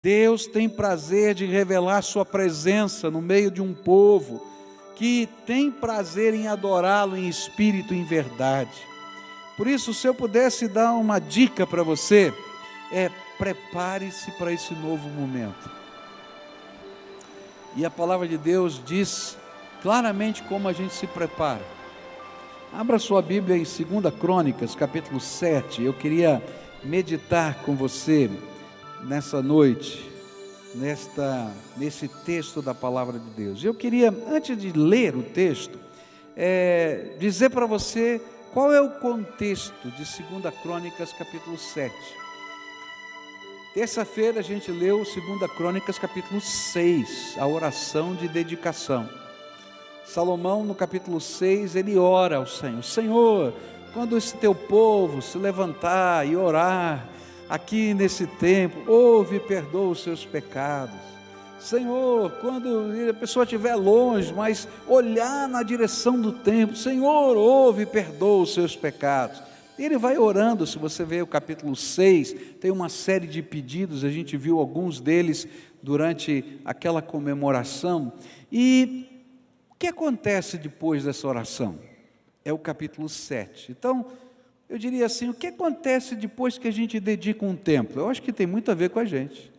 Deus tem prazer de revelar sua presença no meio de um povo que tem prazer em adorá-lo em espírito e em verdade. Por isso, se eu pudesse dar uma dica para você, prepare-se para esse novo momento. E a palavra de Deus diz claramente como a gente se prepara. Abra sua Bíblia em 2 Crônicas, capítulo 7. Eu queria meditar com você nessa noite, nesse texto da palavra de Deus. Eu queria, antes de ler o texto, dizer para você qual é o contexto de 2 Crônicas, capítulo 7. Terça-feira a gente leu 2 Crônicas, capítulo 6, a oração de dedicação. Salomão, no capítulo 6, ele ora ao Senhor: Senhor, quando esse teu povo se levantar e orar aqui nesse tempo, ouve e perdoa os seus pecados. Senhor, quando a pessoa estiver longe, mas olhar na direção do templo, Senhor, ouve e perdoa os seus pecados. E ele vai orando. Se você ver o capítulo 6, tem uma série de pedidos, a gente viu alguns deles durante aquela comemoração. E o que acontece depois dessa oração? É o capítulo 7. Então, eu diria assim, o que acontece depois que a gente dedica um tempo? Eu acho que tem muito a ver com a gente.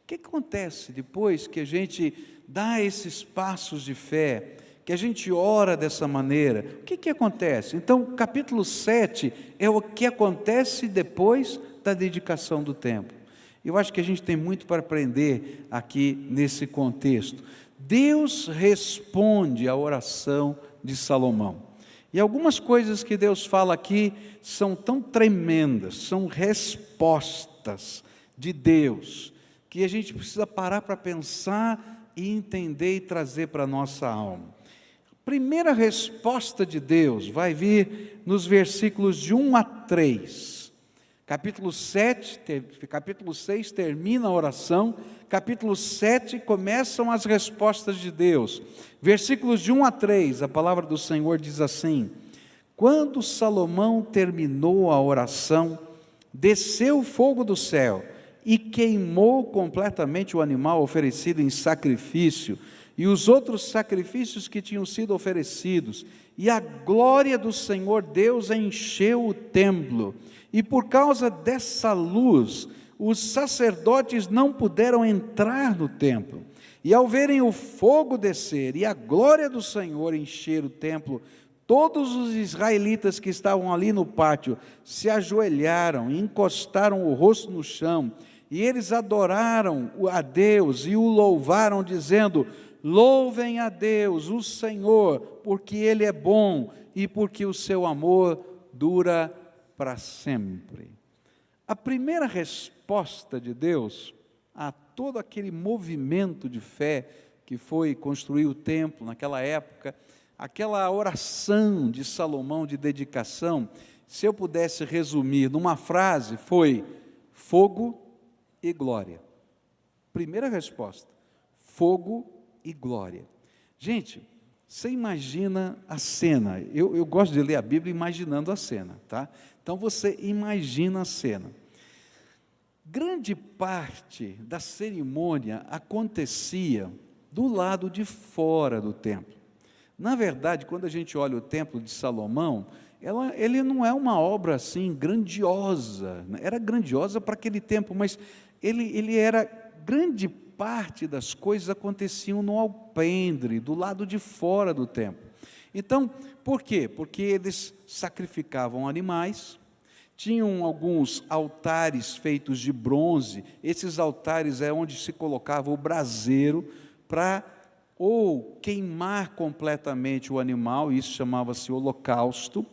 O que acontece depois que a gente dá esses passos de fé, que a gente ora dessa maneira? O que acontece? Então, o capítulo 7 é o que acontece depois da dedicação do templo. Eu acho que a gente tem muito para aprender aqui nesse contexto. Deus responde à oração de Salomão. E algumas coisas que Deus fala aqui são tão tremendas, são respostas de Deus, que a gente precisa parar para pensar e entender e trazer para a nossa alma. A primeira resposta de Deus vai vir nos versículos de 1 a 3. Capítulo 6 termina a oração, capítulo 7 começam as respostas de Deus. Versículos de 1 a 3, a palavra do Senhor diz assim: Quando Salomão terminou a oração, desceu o fogo do céu e queimou completamente o animal oferecido em sacrifício e os outros sacrifícios que tinham sido oferecidos, e a glória do Senhor Deus encheu o templo. E por causa dessa luz, os sacerdotes não puderam entrar no templo. E ao verem o fogo descer e a glória do Senhor encher o templo, todos os israelitas que estavam ali no pátio se ajoelharam e encostaram o rosto no chão. E eles adoraram a Deus e o louvaram, dizendo: Louvem a Deus, o Senhor, porque Ele é bom e porque o seu amor dura para sempre. A primeira resposta de Deus a todo aquele movimento de fé que foi construir o templo naquela época, aquela oração de Salomão de dedicação, se eu pudesse resumir numa frase, foi fogo e glória. Primeira resposta, fogo e glória. Gente, você imagina a cena. Eu gosto de ler a Bíblia imaginando a cena, tá? Então você imagina a cena. Grande parte da cerimônia acontecia do lado de fora do templo. Na verdade, quando a gente olha o templo de Salomão, ele não é uma obra assim grandiosa. Era grandiosa para aquele tempo, mas ele era, grande parte das coisas aconteciam no alpendre, do lado de fora do templo. Então, por quê? Porque eles sacrificavam animais, tinham alguns altares feitos de bronze. Esses altares é onde se colocava o braseiro para ou queimar completamente o animal, isso chamava-se holocausto,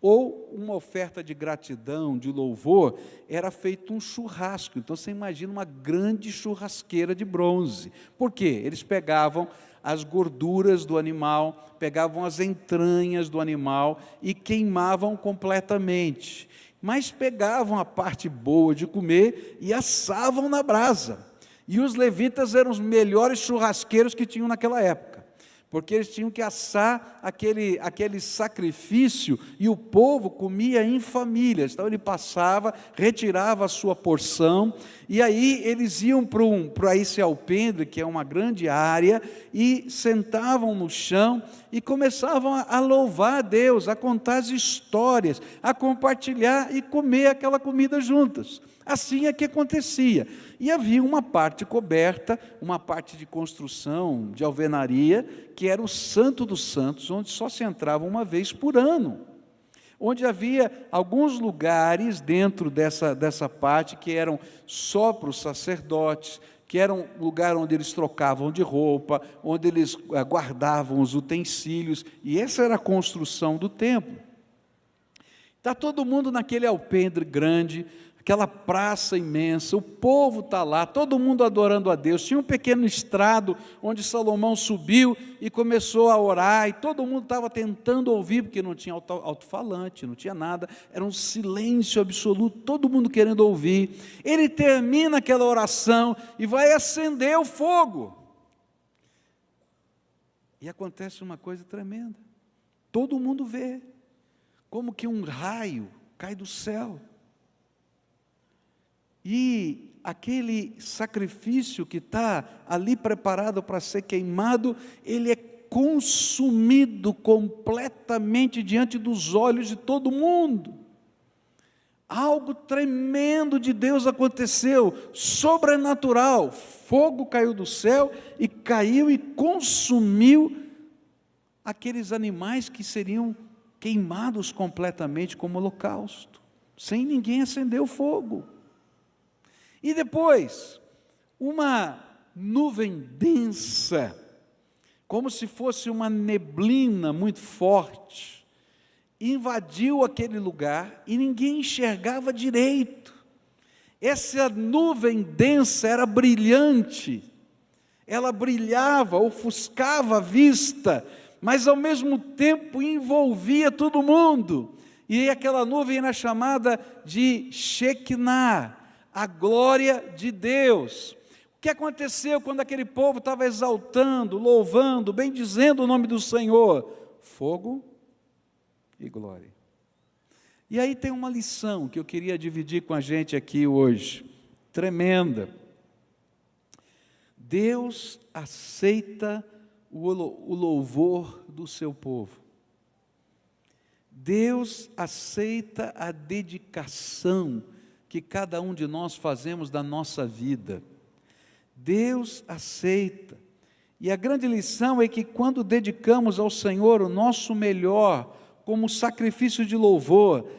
ou uma oferta de gratidão, de louvor, era feito um churrasco. Então você imagina uma grande churrasqueira de bronze. Por quê? Eles pegavam as gorduras do animal, pegavam as entranhas do animal e queimavam completamente. Mas pegavam a parte boa de comer e assavam na brasa. E os levitas eram os melhores churrasqueiros que tinham naquela época. porque eles tinham que assar aquele sacrifício, e o povo comia em famílias. Então ele passava, retirava a sua porção, e aí eles iam para esse alpendre, que é uma grande área, e sentavam no chão, e começavam a louvar a Deus, a contar as histórias, a compartilhar e comer aquela comida juntas. Assim é que acontecia. E havia uma parte coberta, uma parte de construção, de alvenaria, que era o Santo dos Santos, onde só se entrava uma vez por ano. Onde havia alguns lugares dentro dessa parte que eram só para os sacerdotes, que era um lugar onde eles trocavam de roupa, onde eles guardavam os utensílios, e essa era a construção do templo. Está todo mundo naquele alpendre grande, aquela praça imensa, o povo está lá, todo mundo adorando a Deus. Tinha um pequeno estrado onde Salomão subiu e começou a orar, e todo mundo estava tentando ouvir, porque não tinha alto-falante, não tinha nada, era um silêncio absoluto, todo mundo querendo ouvir. Ele termina aquela oração e vai acender o fogo, e acontece uma coisa tremenda, todo mundo vê, como que um raio cai do céu, e aquele sacrifício que está ali preparado para ser queimado, ele é consumido completamente diante dos olhos de todo mundo. Algo tremendo de Deus aconteceu, sobrenatural. Fogo caiu do céu e caiu e consumiu aqueles animais que seriam queimados completamente como holocausto, sem ninguém acender o fogo. E depois, uma nuvem densa, como se fosse uma neblina muito forte, invadiu aquele lugar e ninguém enxergava direito. Essa nuvem densa era brilhante, ela brilhava, ofuscava a vista, mas ao mesmo tempo envolvia todo mundo. E aquela nuvem era chamada de Shekinah, a glória de Deus. O que aconteceu quando aquele povo estava exaltando, louvando, bendizendo o nome do Senhor? Fogo e glória. E aí tem uma lição que eu queria dividir com a gente aqui hoje, tremenda. Deus aceita o louvor do seu povo. Deus aceita a dedicação que cada um de nós fazemos da nossa vida. Deus aceita. E a grande lição é que quando dedicamos ao Senhor o nosso melhor, como sacrifício de louvor,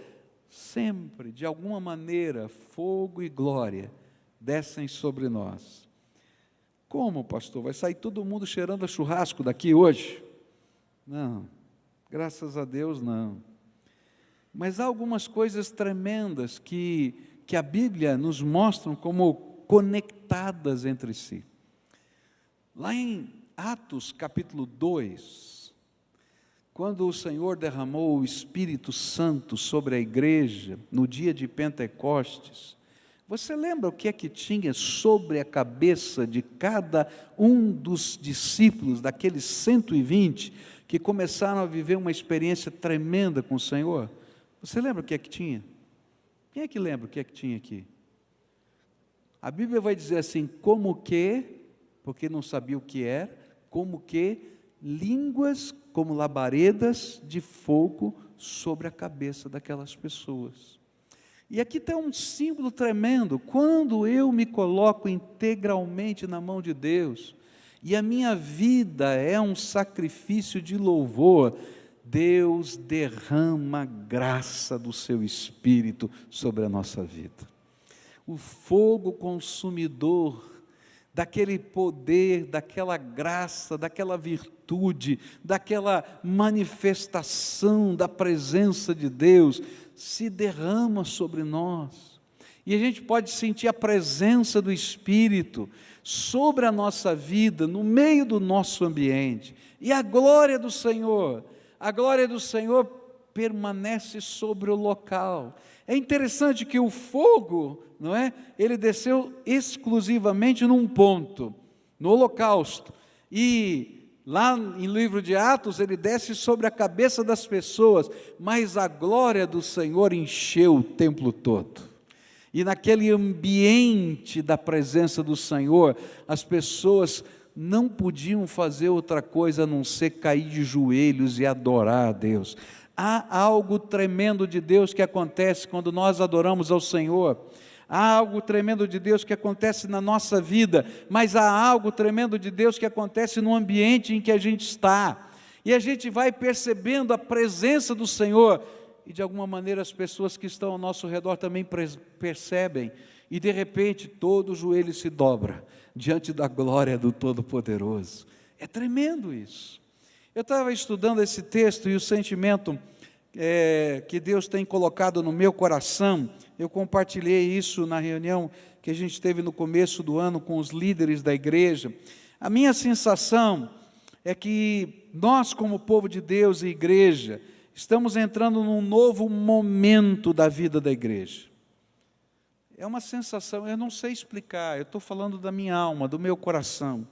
sempre, de alguma maneira, fogo e glória descem sobre nós. Como, pastor? Vai sair todo mundo cheirando a churrasco daqui hoje? Não, graças a Deus não. Mas há algumas coisas tremendas que a Bíblia nos mostra como conectadas entre si. Lá em Atos capítulo 2, quando o Senhor derramou o Espírito Santo sobre a igreja, no dia de Pentecostes, você lembra o que é que tinha sobre a cabeça de cada um dos discípulos, daqueles 120, que começaram a viver uma experiência tremenda com o Senhor? Você lembra o que é que tinha? Quem é que lembra o que é que tinha aqui? A Bíblia vai dizer assim, como que, porque não sabia o que era, como que línguas como labaredas de fogo sobre a cabeça daquelas pessoas. E aqui tem um símbolo tremendo, quando eu me coloco integralmente na mão de Deus, e a minha vida é um sacrifício de louvor, Deus derrama a graça do seu Espírito sobre a nossa vida. O fogo consumidor daquele poder, daquela graça, daquela virtude, daquela manifestação da presença de Deus, se derrama sobre nós. E a gente pode sentir a presença do Espírito sobre a nossa vida, no meio do nosso ambiente. E a glória do Senhor permanece sobre o local. É interessante que o fogo, não é? Ele desceu exclusivamente num ponto, no holocausto. E Lá em livro de Atos, ele desce sobre a cabeça das pessoas, mas a glória do Senhor encheu o templo todo. E naquele ambiente da presença do Senhor, as pessoas não podiam fazer outra coisa a não ser cair de joelhos e adorar a Deus. Há algo tremendo de Deus que acontece quando nós adoramos ao Senhor. Há algo tremendo de Deus que acontece na nossa vida, mas há algo tremendo de Deus que acontece no ambiente em que a gente está. E a gente vai percebendo a presença do Senhor, e de alguma maneira as pessoas que estão ao nosso redor também percebem, e de repente todo o joelho se dobra diante da glória do Todo-Poderoso. É tremendo isso. Eu estava estudando esse texto e o sentimento que Deus tem colocado no meu coração, eu compartilhei isso na reunião que a gente teve no começo do ano com os líderes da igreja. A minha sensação é que nós, como povo de Deus e igreja, estamos entrando num novo momento da vida da igreja. É uma sensação, eu não sei explicar, eu estou falando da minha alma, do meu coração.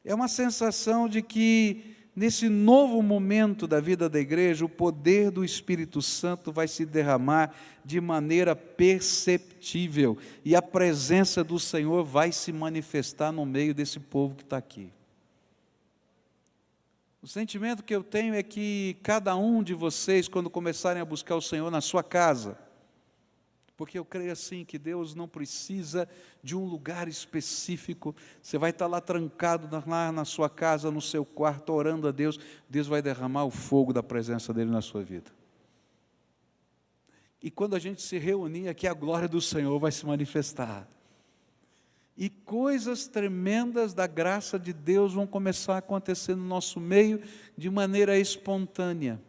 É uma sensação de que nesse novo momento da vida da igreja, o poder do Espírito Santo vai se derramar de maneira perceptível, e a presença do Senhor vai se manifestar no meio desse povo que está aqui. O sentimento que eu tenho é que cada um de vocês, quando começarem a buscar o Senhor na sua casa, porque eu creio assim, que Deus não precisa de um lugar específico, você vai estar lá trancado lá na sua casa, no seu quarto, orando a Deus, Deus vai derramar o fogo da presença dEle na sua vida. E quando a gente se reunir aqui, a glória do Senhor vai se manifestar. E coisas tremendas da graça de Deus vão começar a acontecer no nosso meio de maneira espontânea.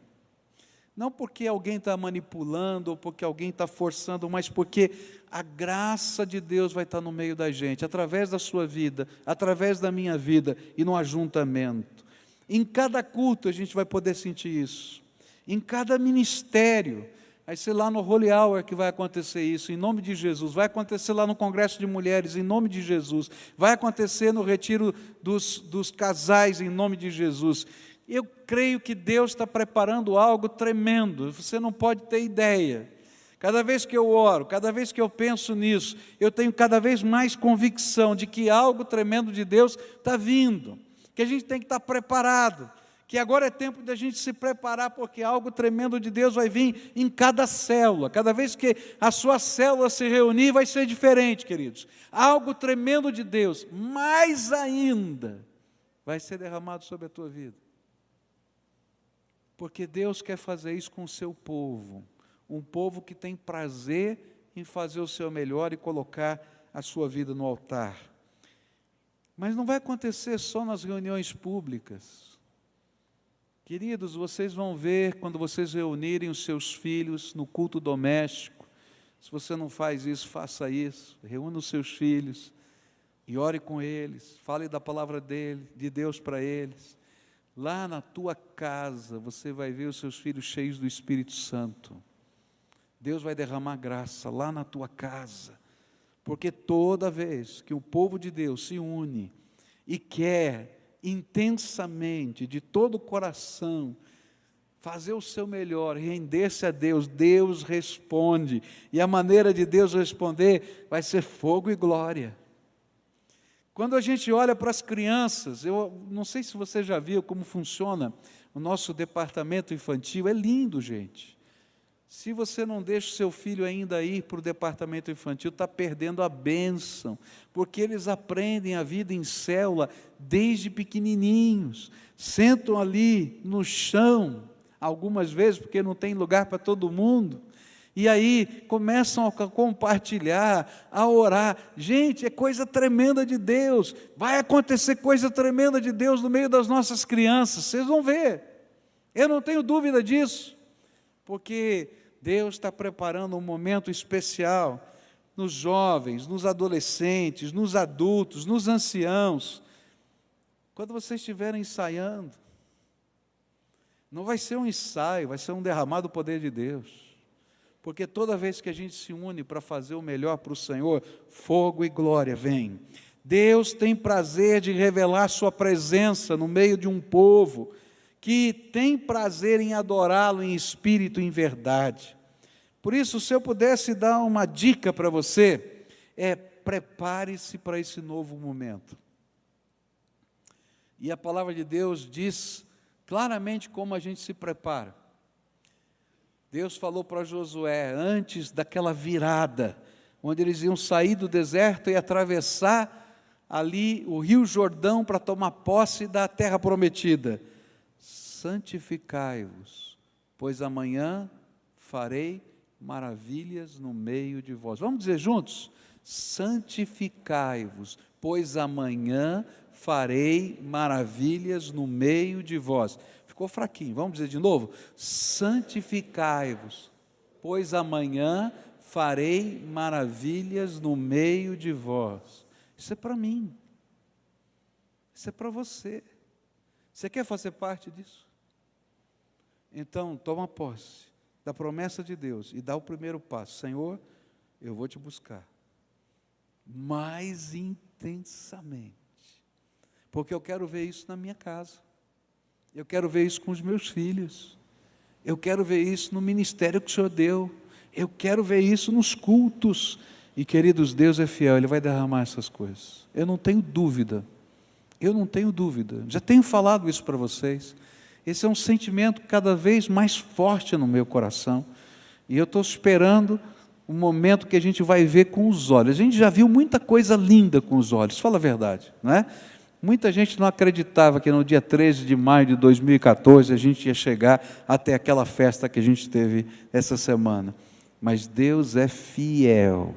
Não porque alguém está manipulando ou porque alguém está forçando, mas porque a graça de Deus vai estar no meio da gente, através da sua vida, através da minha vida e no ajuntamento. Em cada culto a gente vai poder sentir isso. Em cada ministério, vai ser lá no Holy Hour que vai acontecer isso, em nome de Jesus. Vai acontecer lá no Congresso de Mulheres, em nome de Jesus. Vai acontecer no retiro dos casais, em nome de Jesus. Eu creio que Deus está preparando algo tremendo, você não pode ter ideia. Cada vez que eu oro, cada vez que eu penso nisso, eu tenho cada vez mais convicção de que algo tremendo de Deus está vindo, que a gente tem que estar preparado, que agora é tempo de a gente se preparar, porque algo tremendo de Deus vai vir em cada célula. Cada vez que a sua célula se reunir, vai ser diferente, queridos. Algo tremendo de Deus, mais ainda, vai ser derramado sobre a tua vida. Porque Deus quer fazer isso com o seu povo, um povo que tem prazer em fazer o seu melhor e colocar a sua vida no altar. Mas não vai acontecer só nas reuniões públicas. Queridos, vocês vão ver quando vocês reunirem os seus filhos no culto doméstico. Se você não faz isso, faça isso. Reúna os seus filhos e ore com eles, fale da palavra de Deus para eles. Lá na tua casa, você vai ver os seus filhos cheios do Espírito Santo. Deus vai derramar graça lá na tua casa. Porque toda vez que o povo de Deus se une e quer intensamente, de todo o coração, fazer o seu melhor, render-se a Deus, Deus responde. E a maneira de Deus responder vai ser fogo e glória. Quando a gente olha para as crianças, eu não sei se você já viu como funciona o nosso departamento infantil, é lindo, gente. Se você não deixa o seu filho ainda ir para o departamento infantil, está perdendo a bênção, porque eles aprendem a vida em célula desde pequenininhos, sentam ali no chão, algumas vezes porque não tem lugar para todo mundo, e aí começam a compartilhar, a orar. Gente, é coisa tremenda de Deus. Vai acontecer coisa tremenda de Deus no meio das nossas crianças. Vocês vão ver. Eu não tenho dúvida disso. Porque Deus está preparando um momento especial nos jovens, nos adolescentes, nos adultos, nos anciãos. Quando vocês estiverem ensaiando, não vai ser um ensaio, vai ser um derramado do poder de Deus. Porque toda vez que a gente se une para fazer o melhor para o Senhor, fogo e glória vem. Deus tem prazer de revelar sua presença no meio de um povo que tem prazer em adorá-lo em espírito e em verdade. Por isso, se eu pudesse dar uma dica para você, prepare-se para esse novo momento. E a palavra de Deus diz claramente como a gente se prepara. Deus falou para Josué, antes daquela virada, onde eles iam sair do deserto e atravessar ali o rio Jordão para tomar posse da terra prometida. Santificai-vos, pois amanhã farei maravilhas no meio de vós. Vamos dizer juntos? Santificai-vos, pois amanhã farei maravilhas no meio de vós. Ficou fraquinho, vamos dizer de novo? Santificai-vos, pois amanhã farei maravilhas no meio de vós. Isso é para mim, isso é para você. Você quer fazer parte disso? Então, toma posse da promessa de Deus e dá o primeiro passo. Senhor, eu vou te buscar mais intensamente, porque eu quero ver isso na minha casa, eu quero ver isso com os meus filhos, eu quero ver isso no ministério que o Senhor deu, eu quero ver isso nos cultos. E queridos, Deus é fiel, Ele vai derramar essas coisas, eu não tenho dúvida, já tenho falado isso para vocês. Esse é um sentimento cada vez mais forte no meu coração, e eu estou esperando o momento que a gente vai ver com os olhos. A gente já viu muita coisa linda com os olhos, fala a verdade, não é? Muita gente não acreditava que no dia 13 de maio de 2014 a gente ia chegar até aquela festa que a gente teve essa semana, mas Deus é fiel.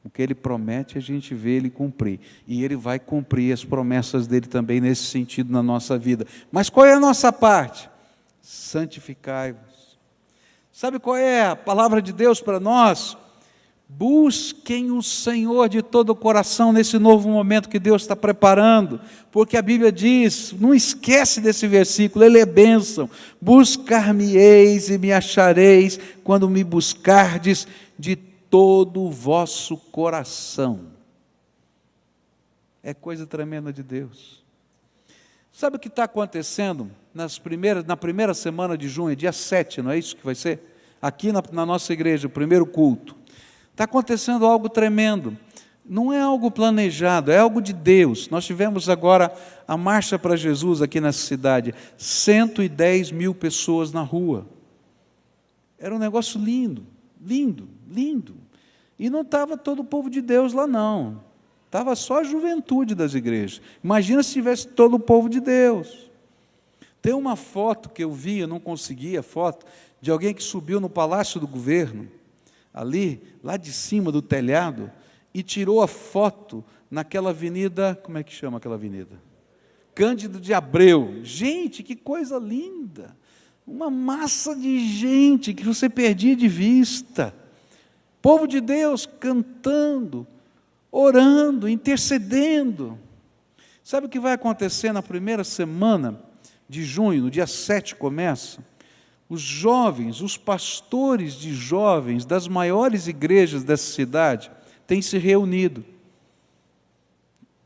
O que Ele promete, a gente vê Ele cumprir. E Ele vai cumprir as promessas dEle também nesse sentido na nossa vida. Mas qual é a nossa parte? Santificai-vos. Sabe qual é a palavra de Deus para nós? Busquem o Senhor de todo o coração nesse novo momento que Deus está preparando. Porque a Bíblia diz, não esquece desse versículo, ele é bênção. Buscar-me-eis e me achareis quando me buscardes de todo o vosso coração. É coisa tremenda de Deus. Sabe o que está acontecendo na primeira semana de junho, dia 7, não é isso que vai ser? Aqui na nossa igreja, o primeiro culto. Está acontecendo algo tremendo. Não é algo planejado, é algo de Deus. Nós tivemos agora a Marcha para Jesus aqui nessa cidade. 110 mil pessoas na rua. Era um negócio lindo, lindo, lindo. E não estava todo o povo de Deus lá não. Estava só a juventude das igrejas. Imagina se tivesse todo o povo de Deus. Tem uma foto que eu vi, eu não consegui a foto, de alguém que subiu no Palácio do Governo, ali, lá de cima do telhado, e tirou a foto naquela avenida, como é que chama aquela avenida? Cândido de Abreu. Gente, que coisa linda! Uma massa de gente que você perdia de vista. Povo de Deus cantando, orando, intercedendo. Sabe o que vai acontecer na primeira semana de junho, no dia 7 começa? Os jovens, os pastores de jovens das maiores igrejas dessa cidade têm se reunido.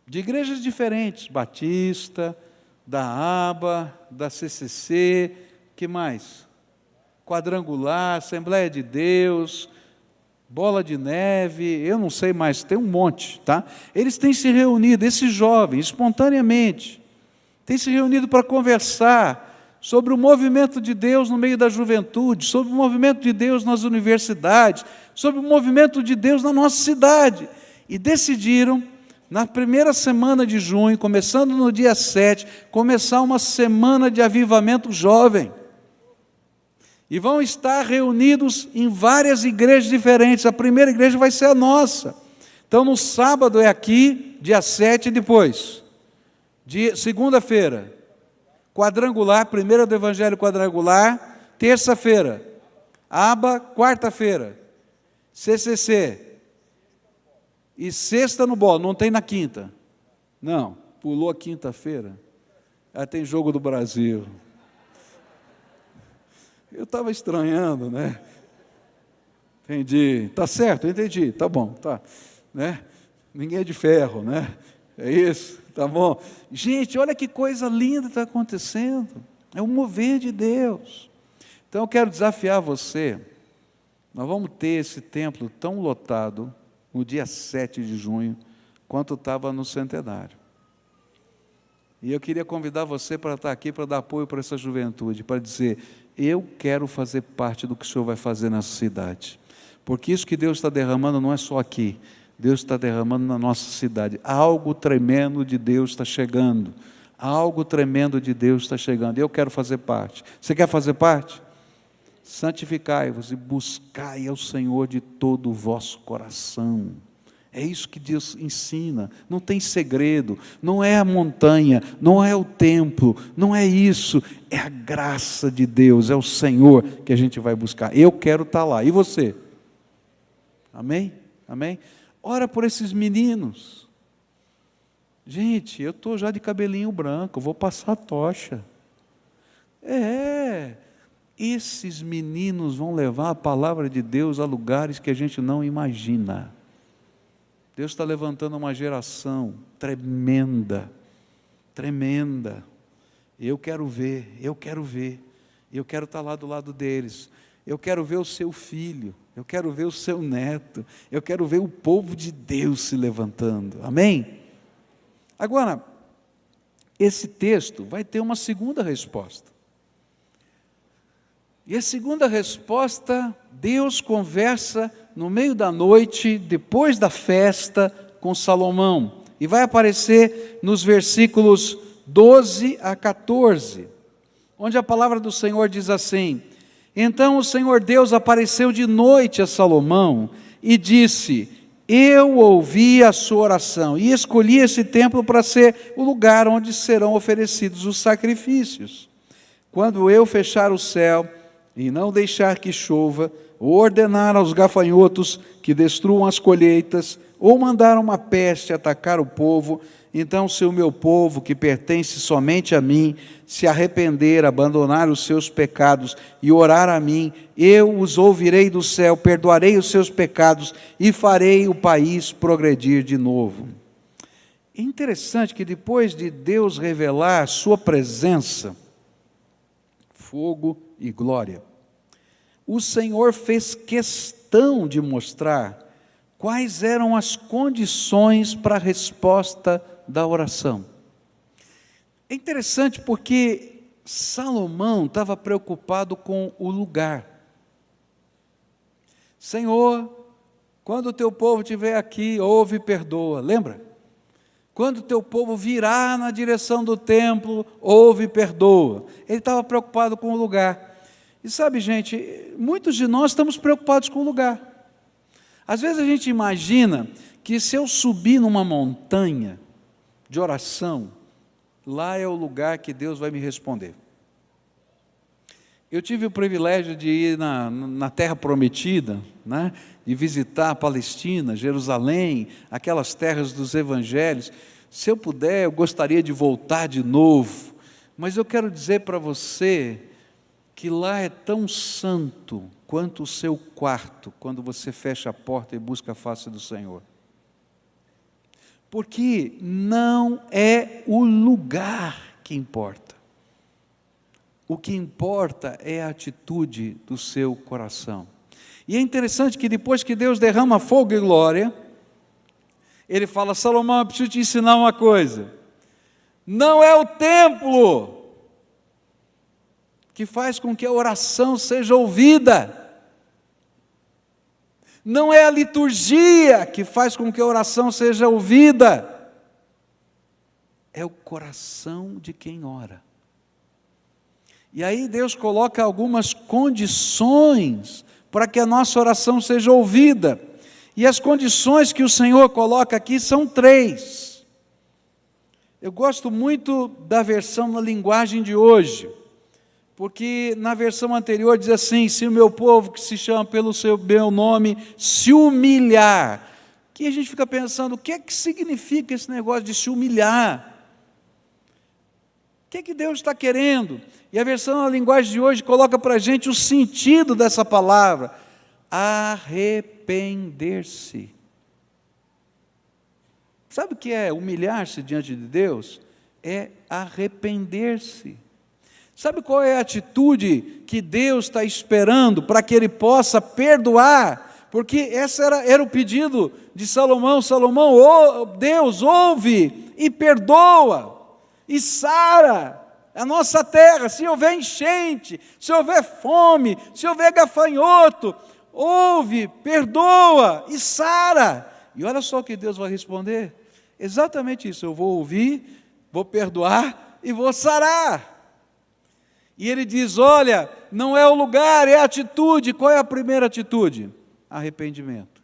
De igrejas diferentes, Batista, da ABA, da CCC, que mais? Quadrangular, Assembleia de Deus, Bola de Neve, eu não sei mais, tem um monte, tá? Eles têm se reunido, esses jovens, espontaneamente, têm se reunido para conversar sobre o movimento de Deus no meio da juventude, sobre o movimento de Deus nas universidades, sobre o movimento de Deus na nossa cidade. E decidiram, na primeira semana de junho, começando no dia 7, começar uma semana de avivamento jovem. E vão estar reunidos em várias igrejas diferentes. A primeira igreja vai ser a nossa. Então, no sábado é aqui, dia 7 e depois. Segunda-feira, quadrangular, primeira do Evangelho quadrangular. Terça-feira, ABA, quarta-feira, CCC. E sexta no bola, não tem na quinta. Não, pulou a quinta-feira. Aí tem jogo do Brasil. Eu estava estranhando, né? Entendi, tá certo, entendi, tá bom, tá, né? Ninguém é de ferro, né? É isso, tá bom? Gente, olha que coisa linda está acontecendo. É o mover de Deus. Então eu quero desafiar você. Nós vamos ter esse templo tão lotado no dia 7 de junho, quanto estava no centenário. E eu queria convidar você para estar aqui, para dar apoio para essa juventude, para dizer, eu quero fazer parte do que o Senhor vai fazer nessa cidade. Porque isso que Deus está derramando não é só aqui, Deus está derramando na nossa cidade. Algo tremendo de Deus está chegando. Algo tremendo de Deus está chegando. Eu quero fazer parte. Você quer fazer parte? Santificai-vos e buscai ao Senhor de todo o vosso coração. É isso que Deus ensina, não tem segredo, não é a montanha, não é o templo, não é isso, é a graça de Deus, é o Senhor que a gente vai buscar. Eu quero estar lá, e você? Amém? Amém? Ora por esses meninos. Gente, eu estou já de cabelinho branco, vou passar a tocha. Esses meninos vão levar a palavra de Deus a lugares que a gente não imagina. Deus está levantando uma geração tremenda, tremenda. Eu quero ver, eu quero estar lá do lado deles. Eu quero ver o seu filho, eu quero ver o seu neto, eu quero ver o povo de Deus se levantando. Amém? Agora, esse texto vai ter uma segunda resposta. E a segunda resposta, Deus conversa no meio da noite, depois da festa, com Salomão. E vai aparecer nos versículos 12 a 14, onde a palavra do Senhor diz assim: então o Senhor Deus apareceu de noite a Salomão e disse: eu ouvi a sua oração e escolhi esse templo para ser o lugar onde serão oferecidos os sacrifícios. Quando eu fechar o céu e não deixar que chova, ou ordenar aos gafanhotos que destruam as colheitas, ou mandar uma peste atacar o povo, então se o meu povo, que pertence somente a mim, se arrepender, abandonar os seus pecados e orar a mim, eu os ouvirei do céu, perdoarei os seus pecados e farei o país progredir de novo. É interessante que depois de Deus revelar a sua presença, fogo e glória, o Senhor fez questão de mostrar quais eram as condições para a resposta da oração. É interessante porque Salomão estava preocupado com o lugar. Senhor, quando o teu povo estiver aqui, ouve e perdoa. Lembra? Quando o teu povo virar na direção do templo, ouve e perdoa. Ele estava preocupado com o lugar. E sabe, gente, muitos de nós estamos preocupados com o lugar. Às vezes a gente imagina que se eu subir numa montanha de oração, lá é o lugar que Deus vai me responder. Eu tive o privilégio de ir na Terra Prometida, né? De visitar a Palestina, Jerusalém, aquelas terras dos evangelhos. Se eu puder, eu gostaria de voltar de novo, mas eu quero dizer para você que lá é tão santo quanto o seu quarto, quando você fecha a porta e busca a face do Senhor. Porque não é o lugar que importa. O que importa é a atitude do seu coração. E é interessante que depois que Deus derrama fogo e glória, Ele fala: Salomão, eu preciso te ensinar uma coisa. Não é o templo que faz com que a oração seja ouvida. Não é a liturgia que faz com que a oração seja ouvida. É o coração de quem ora. E aí Deus coloca algumas condições para que a nossa oração seja ouvida. E as condições que o Senhor coloca aqui são 3. Eu gosto muito da versão na linguagem de hoje, porque na versão anterior diz assim: se o meu povo que se chama pelo meu nome se humilhar. Que a gente fica pensando, o que é que significa esse negócio de se humilhar? O que é que Deus está querendo? E a versão na linguagem de hoje coloca para a gente o sentido dessa palavra: arrepender-se. Sabe o que é humilhar-se diante de Deus? É arrepender-se. Sabe qual é a atitude que Deus está esperando para que Ele possa perdoar? Porque esse era o pedido de Salomão. Salomão, oh, Deus, ouve e perdoa, e sara a nossa terra. Se houver enchente, se houver fome, se houver gafanhoto, ouve, perdoa e sara. E olha só o que Deus vai responder. Exatamente isso, eu vou ouvir, vou perdoar e vou sarar. E ele diz, olha, não é o lugar, é a atitude. Qual é a primeira atitude? Arrependimento.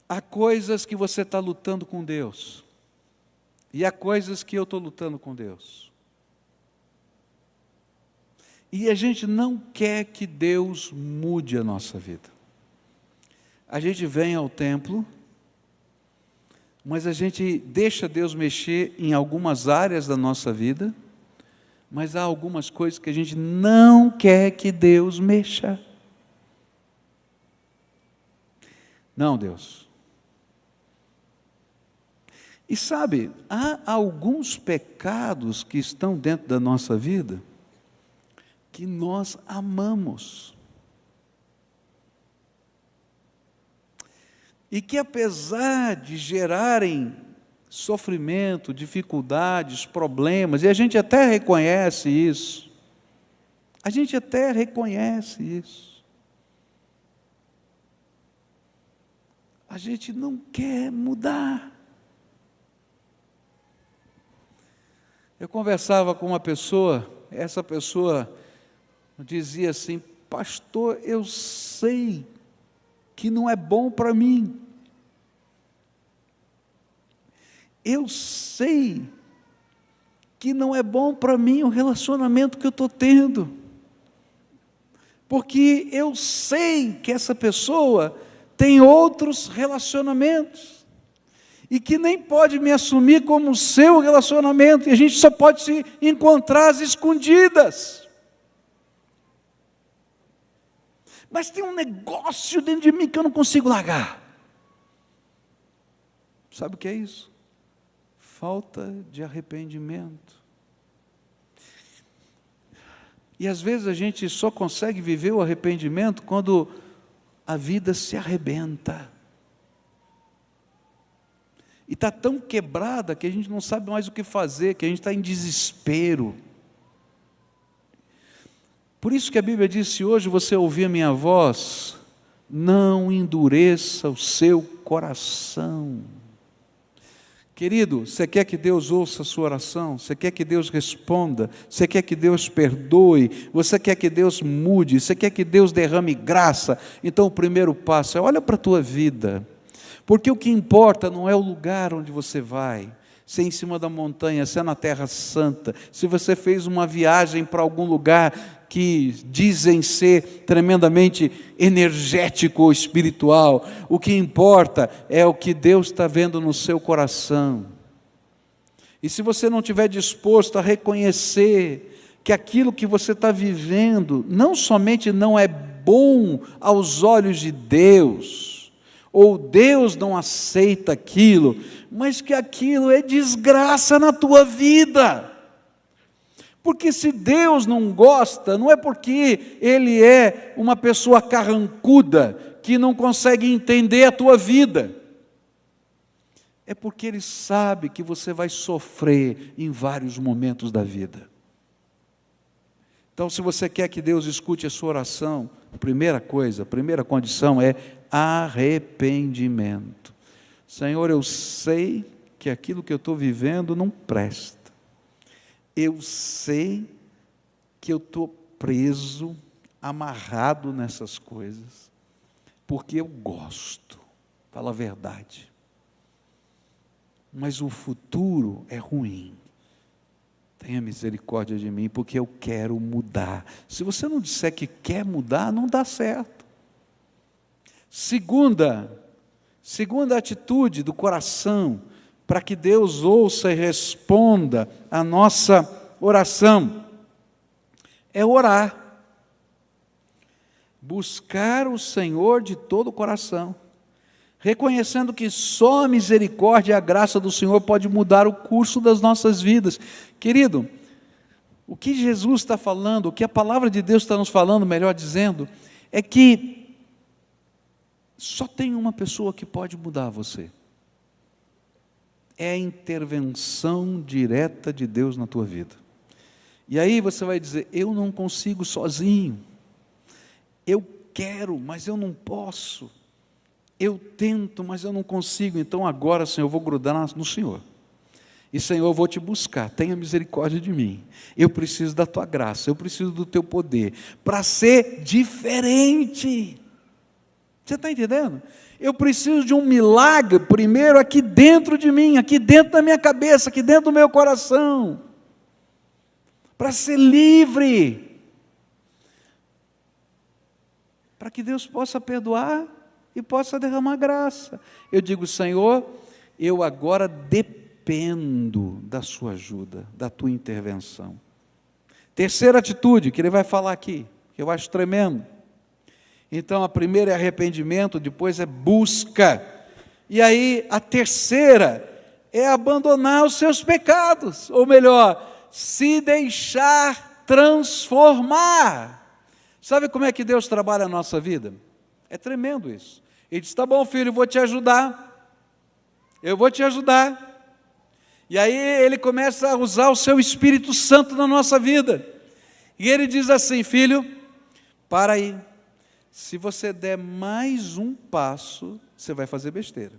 Há coisas que você está lutando com Deus, e há coisas que eu estou lutando com Deus. E a gente não quer que Deus mude a nossa vida. A gente vem ao templo, mas a gente deixa Deus mexer em algumas áreas da nossa vida, mas há algumas coisas que a gente não quer que Deus mexa. Não, Deus. E sabe, há alguns pecados que estão dentro da nossa vida que nós amamos. E que apesar de gerarem sofrimento, dificuldades, problemas, e a gente até reconhece isso, a gente não quer mudar. Eu conversava com uma pessoa, essa pessoa dizia assim, pastor, eu sei que não é bom para mim. Eu sei que não é bom para mim o relacionamento que eu estou tendo. Porque eu sei que essa pessoa tem outros relacionamentos. E que nem pode me assumir como seu relacionamento. E a gente só pode se encontrar às escondidas. Mas tem um negócio dentro de mim que eu não consigo largar. Sabe o que é isso? Falta de arrependimento. E às vezes a gente só consegue viver o arrependimento quando a vida se arrebenta. E está tão quebrada que a gente não sabe mais o que fazer, que a gente está em desespero. Por isso que a Bíblia diz, se hoje você ouvir a minha voz, não endureça o seu coração. Querido, você quer que Deus ouça a sua oração? Você quer que Deus responda? Você quer que Deus perdoe? Você quer que Deus mude? Você quer que Deus derrame graça? Então o primeiro passo é, olha para a tua vida. Porque o que importa não é o lugar onde você vai, se é em cima da montanha, se é na Terra Santa, se você fez uma viagem para algum lugar que dizem ser tremendamente energético ou espiritual. O que importa é o que Deus está vendo no seu coração. E se você não estiver disposto a reconhecer que aquilo que você está vivendo não somente não é bom aos olhos de Deus, ou Deus não aceita aquilo, mas que aquilo é desgraça na tua vida. Porque se Deus não gosta, não é porque Ele é uma pessoa carrancuda, que não consegue entender a tua vida. É porque Ele sabe que você vai sofrer em vários momentos da vida. Então, se você quer que Deus escute a sua oração, a primeira condição é arrependimento. Senhor, eu sei que aquilo que eu estou vivendo não presta. Eu sei que eu estou preso, amarrado nessas coisas, porque eu gosto, fala a verdade. Mas o futuro é ruim. Tenha misericórdia de mim, porque eu quero mudar. Se você não disser que quer mudar, não dá certo. Segunda atitude do coração, para que Deus ouça e responda a nossa oração, é orar. Buscar o Senhor de todo o coração. reconhecendo que só a misericórdia e a graça do Senhor pode mudar o curso das nossas vidas. Querido, o que Jesus está falando, o que a palavra de Deus está nos falando, melhor dizendo, é que só tem uma pessoa que pode mudar você. É a intervenção direta de Deus na tua vida. E aí você vai dizer, eu não consigo sozinho, eu quero, mas eu não posso, eu tento, mas eu não consigo, então agora, Senhor, eu vou grudar no Senhor, e Senhor, eu vou te buscar, tenha misericórdia de mim, eu preciso da tua graça, eu preciso do teu poder, para ser diferente. Você está entendendo? Eu preciso de um milagre, primeiro aqui dentro de mim, aqui dentro da minha cabeça, aqui dentro do meu coração, para ser livre, para que Deus possa perdoar e possa derramar graça. Eu digo, Senhor, eu agora dependo da sua ajuda, da tua intervenção. Terceira atitude que ele vai falar aqui, que eu acho tremendo. Então a primeira é arrependimento, depois é busca, e aí a terceira é abandonar os seus pecados, ou melhor, se deixar transformar. Sabe como é que Deus trabalha a nossa vida? É tremendo isso. Ele diz, tá bom filho, eu vou te ajudar, e aí ele começa a usar o seu Espírito Santo na nossa vida, e ele diz assim, filho, para aí, se você der mais um passo, você vai fazer besteira,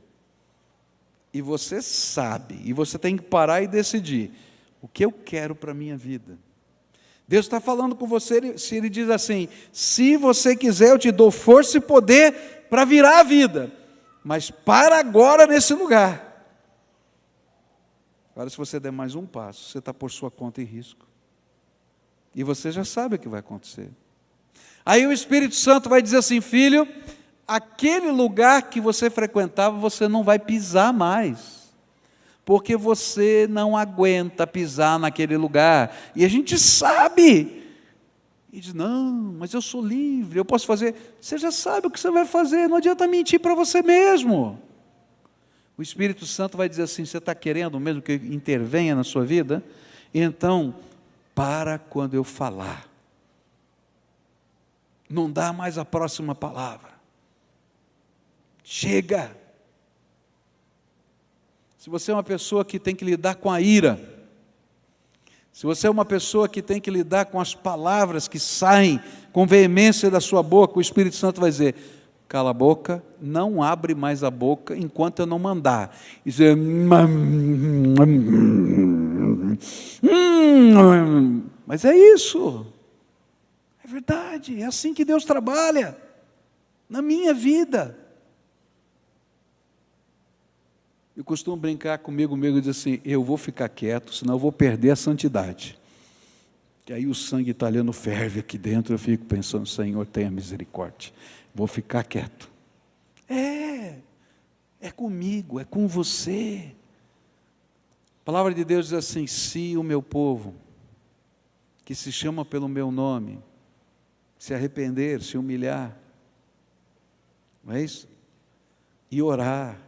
e você sabe, e você tem que parar e decidir, o que eu quero para a minha vida? Deus está falando com você, se Ele diz assim, se você quiser eu te dou força e poder para virar a vida, mas para agora nesse lugar. Agora se você der mais um passo, você está por sua conta em risco, e você já sabe o que vai acontecer. Aí o Espírito Santo vai dizer assim, filho, aquele lugar que você frequentava, você não vai pisar mais, porque você não aguenta pisar naquele lugar, e a gente sabe, e diz, não, mas eu sou livre, eu posso fazer, você já sabe o que você vai fazer, não adianta mentir para você mesmo. O Espírito Santo vai dizer assim, você está querendo mesmo que eu intervenha na sua vida? Então, para quando eu falar, não dá mais a próxima palavra, chega. Se você é uma pessoa que tem que lidar com a ira, se você é uma pessoa que tem que lidar com as palavras que saem com veemência da sua boca, o Espírito Santo vai dizer, cala a boca, não abre mais a boca enquanto eu não mandar. E dizer, mas é isso, é verdade, é assim que Deus trabalha na minha vida. Eu costumo brincar comigo mesmo e dizer assim, eu vou ficar quieto, senão eu vou perder a santidade. Que aí o sangue italiano ferve aqui dentro, eu fico pensando, Senhor, tenha misericórdia. Vou ficar quieto. É comigo, é com você. A palavra de Deus diz assim, se o meu povo, que se chama pelo meu nome, se arrepender, se humilhar, não é isso? E orar,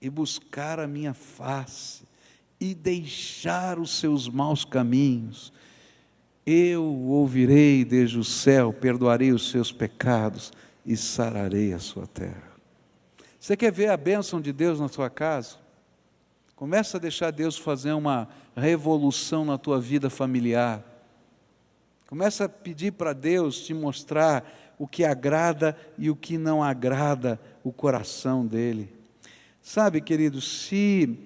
e buscar a minha face, e deixar os seus maus caminhos, eu ouvirei desde o céu, perdoarei os seus pecados, e sararei a sua terra. Você quer ver a bênção de Deus na sua casa? Começa a deixar Deus fazer uma revolução na tua vida familiar. Começa a pedir para Deus te mostrar o que agrada e o que não agrada o coração dEle. Sabe, querido, se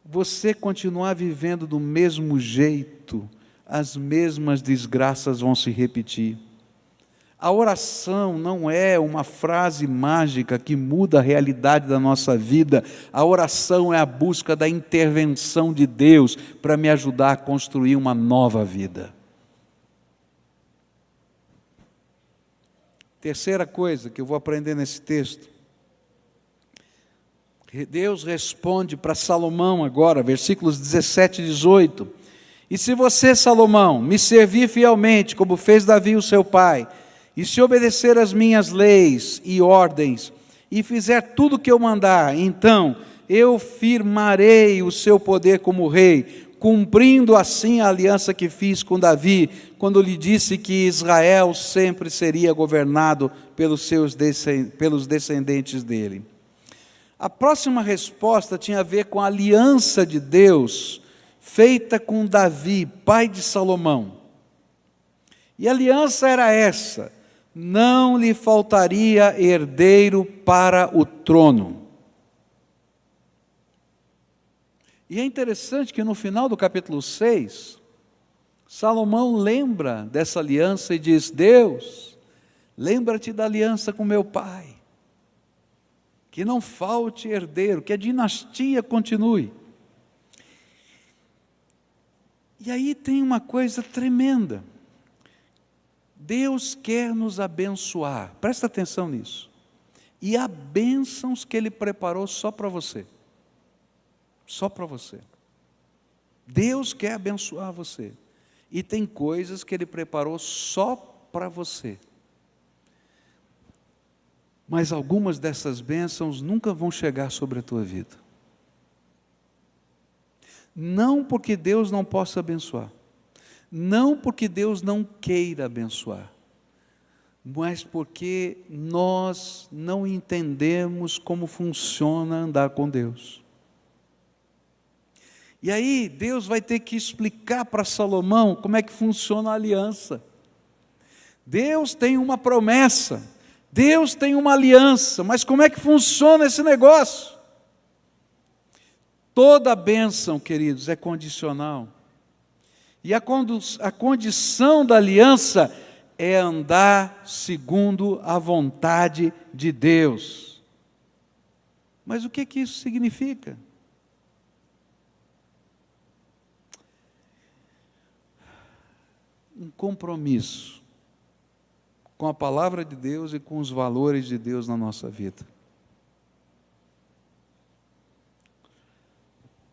você continuar vivendo do mesmo jeito, as mesmas desgraças vão se repetir. A oração não é uma frase mágica que muda a realidade da nossa vida. A oração é a busca da intervenção de Deus para me ajudar a construir uma nova vida. Terceira coisa que eu vou aprender nesse texto. Deus responde para Salomão agora, versículos 17 e 18. E se você, Salomão, me servir fielmente, como fez Davi o seu pai, e se obedecer às minhas leis e ordens, e fizer tudo o que eu mandar, então eu firmarei o seu poder como rei, cumprindo assim a aliança que fiz com Davi, quando lhe disse que Israel sempre seria governado pelos descendentes dele. A próxima resposta tinha a ver com a aliança de Deus, feita com Davi, pai de Salomão. E a aliança era essa: não lhe faltaria herdeiro para o trono. E é interessante que no final do capítulo 6, Salomão lembra dessa aliança e diz: Deus, lembra-te da aliança com meu pai, que não falte herdeiro, que a dinastia continue. E aí tem uma coisa tremenda. Deus quer nos abençoar, presta atenção nisso. E há bênçãos que Ele preparou só para você. Só para você. Deus quer abençoar você. E tem coisas que Ele preparou só para você. Mas algumas dessas bênçãos nunca vão chegar sobre a tua vida. Não porque Deus não possa abençoar. Não porque Deus não queira abençoar. Mas porque nós não entendemos como funciona andar com Deus. E aí Deus vai ter que explicar para Salomão como é que funciona a aliança. Deus tem uma promessa, Deus tem uma aliança, mas como é que funciona esse negócio? Toda bênção, queridos, é condicional. E a condição da aliança é andar segundo a vontade de Deus. Mas o que isso significa? Um compromisso com a palavra de Deus e com os valores de Deus na nossa vida.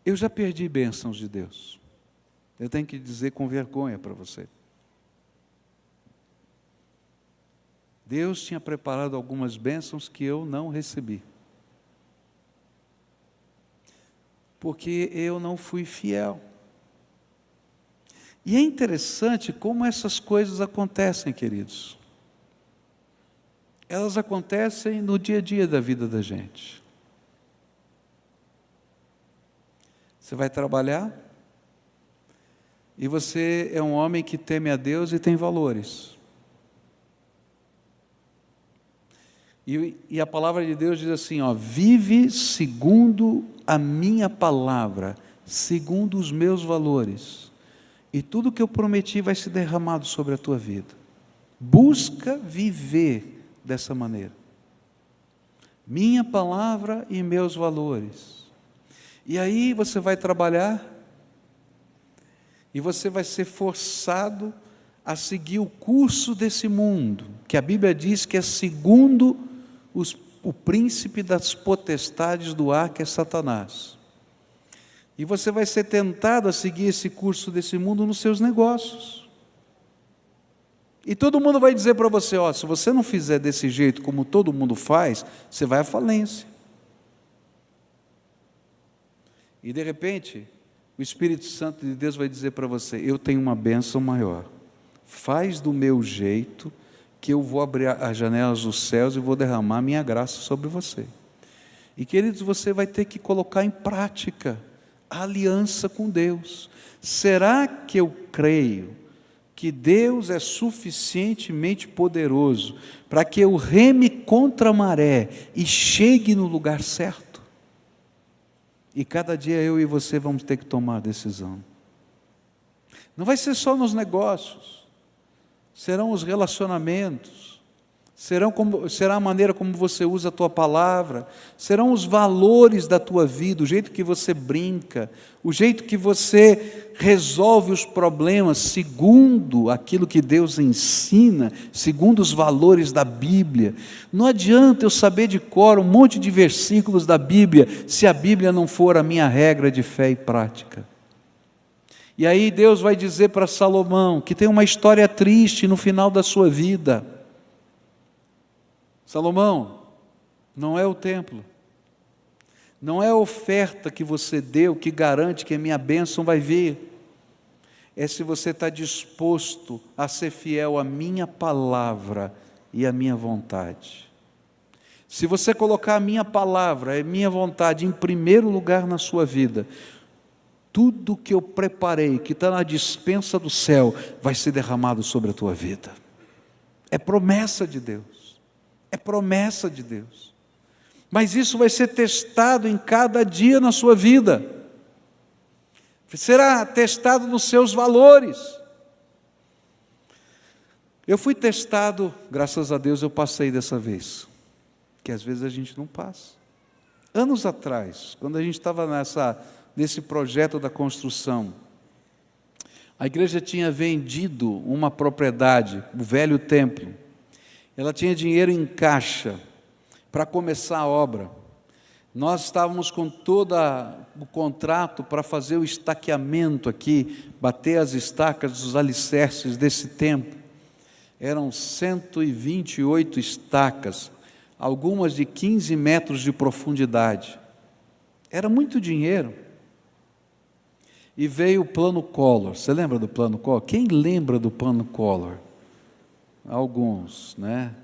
Eu já perdi bênçãos de Deus. Eu tenho que dizer com vergonha para você. Deus tinha preparado algumas bênçãos que eu não recebi. Porque eu não fui fiel. E é interessante como essas coisas acontecem, queridos. Elas acontecem no dia a dia da vida da gente. Você vai trabalhar e você é um homem que teme a Deus e tem valores. E a palavra de Deus diz assim, vive segundo a minha palavra, segundo os meus valores. E tudo que eu prometi vai ser derramado sobre a tua vida. Busca viver dessa maneira. Minha palavra e meus valores. E aí você vai trabalhar e você vai ser forçado a seguir o curso desse mundo, que a Bíblia diz que é segundo o príncipe das potestades do ar, que é Satanás. E você vai ser tentado a seguir esse curso desse mundo nos seus negócios. E todo mundo vai dizer para você, se você não fizer desse jeito como todo mundo faz, você vai à falência. E de repente, o Espírito Santo de Deus vai dizer para você, eu tenho uma bênção maior. Faz do meu jeito, que eu vou abrir as janelas dos céus e vou derramar minha graça sobre você. E queridos, você vai ter que colocar em prática a aliança com Deus. Será que eu creio que Deus é suficientemente poderoso para que eu reme contra a maré e chegue no lugar certo? E cada dia eu e você vamos ter que tomar a decisão. Não vai ser só nos negócios, serão os relacionamentos, será a maneira como você usa a tua palavra, serão os valores da tua vida, o jeito que você brinca, o jeito que você resolve os problemas segundo aquilo que Deus ensina, segundo os valores da Bíblia. Não adianta eu saber de cor um monte de versículos da Bíblia, se a Bíblia não for a minha regra de fé e prática. E aí Deus vai dizer para Salomão, que tem uma história triste no final da sua vida. Salomão, não é o templo, não é a oferta que você deu que garante que a minha bênção vai vir. É se você está disposto a ser fiel à minha palavra e à minha vontade. Se você colocar a minha palavra e a minha vontade em primeiro lugar na sua vida, tudo que eu preparei, que está na despensa do céu, vai ser derramado sobre a tua vida. É promessa de Deus. É promessa de Deus. Mas isso vai ser testado em cada dia na sua vida. Será testado nos seus valores. Eu fui testado, graças a Deus eu passei dessa vez, que às vezes a gente não passa. Anos atrás, quando a gente estava nesse projeto da construção, a igreja tinha vendido uma propriedade, o velho templo. Ela tinha dinheiro em caixa para começar a obra. Nós estávamos com todo o contrato para fazer o estaqueamento aqui, bater as estacas dos alicerces desse templo. Eram 128 estacas, algumas de 15 metros de profundidade. Era muito dinheiro. E veio o plano Collor. Você lembra do plano Collor? Quem lembra do plano Collor? Alguns, né?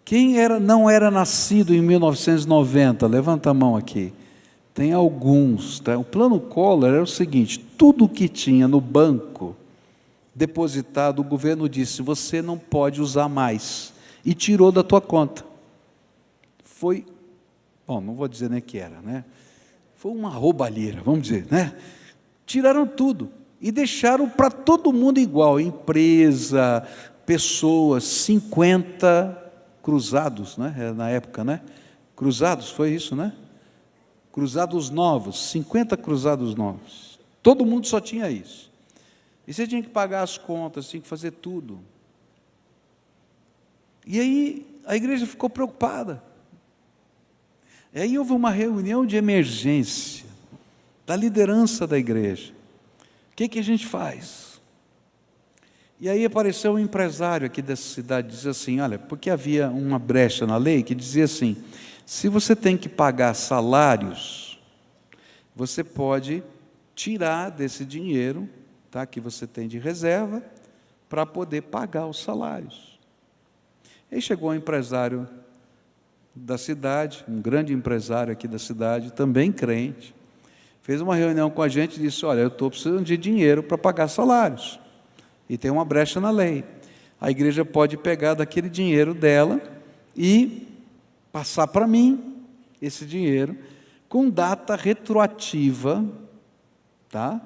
Quem não era nascido em 1990? Levanta a mão aqui. Tem alguns, tá? O plano Collor era o seguinte: tudo que tinha no banco depositado, o governo disse, você não pode usar mais, e tirou da tua conta. Foi, bom, não vou dizer nem que era, né? Foi uma roubalheira, vamos dizer, né? Tiraram tudo e deixaram para todo mundo igual, empresa, pessoas, 50 cruzados, né? Na época, né? Cruzados, foi isso, né? Cruzados novos, 50 cruzados novos. Todo mundo só tinha isso. E você tinha que pagar as contas, tinha que fazer tudo. E aí a igreja ficou preocupada. E aí houve uma reunião de emergência da liderança da igreja. O que a gente faz? E aí apareceu um empresário aqui dessa cidade, dizia assim, olha, porque havia uma brecha na lei que dizia assim, se você tem que pagar salários, você pode tirar desse dinheiro, tá, que você tem de reserva, para poder pagar os salários. Aí chegou um empresário da cidade, um grande empresário aqui da cidade, também crente, fez uma reunião com a gente e disse, olha, eu estou precisando de dinheiro para pagar salários, e tem uma brecha na lei. A igreja pode pegar daquele dinheiro dela e passar para mim esse dinheiro com data retroativa, tá?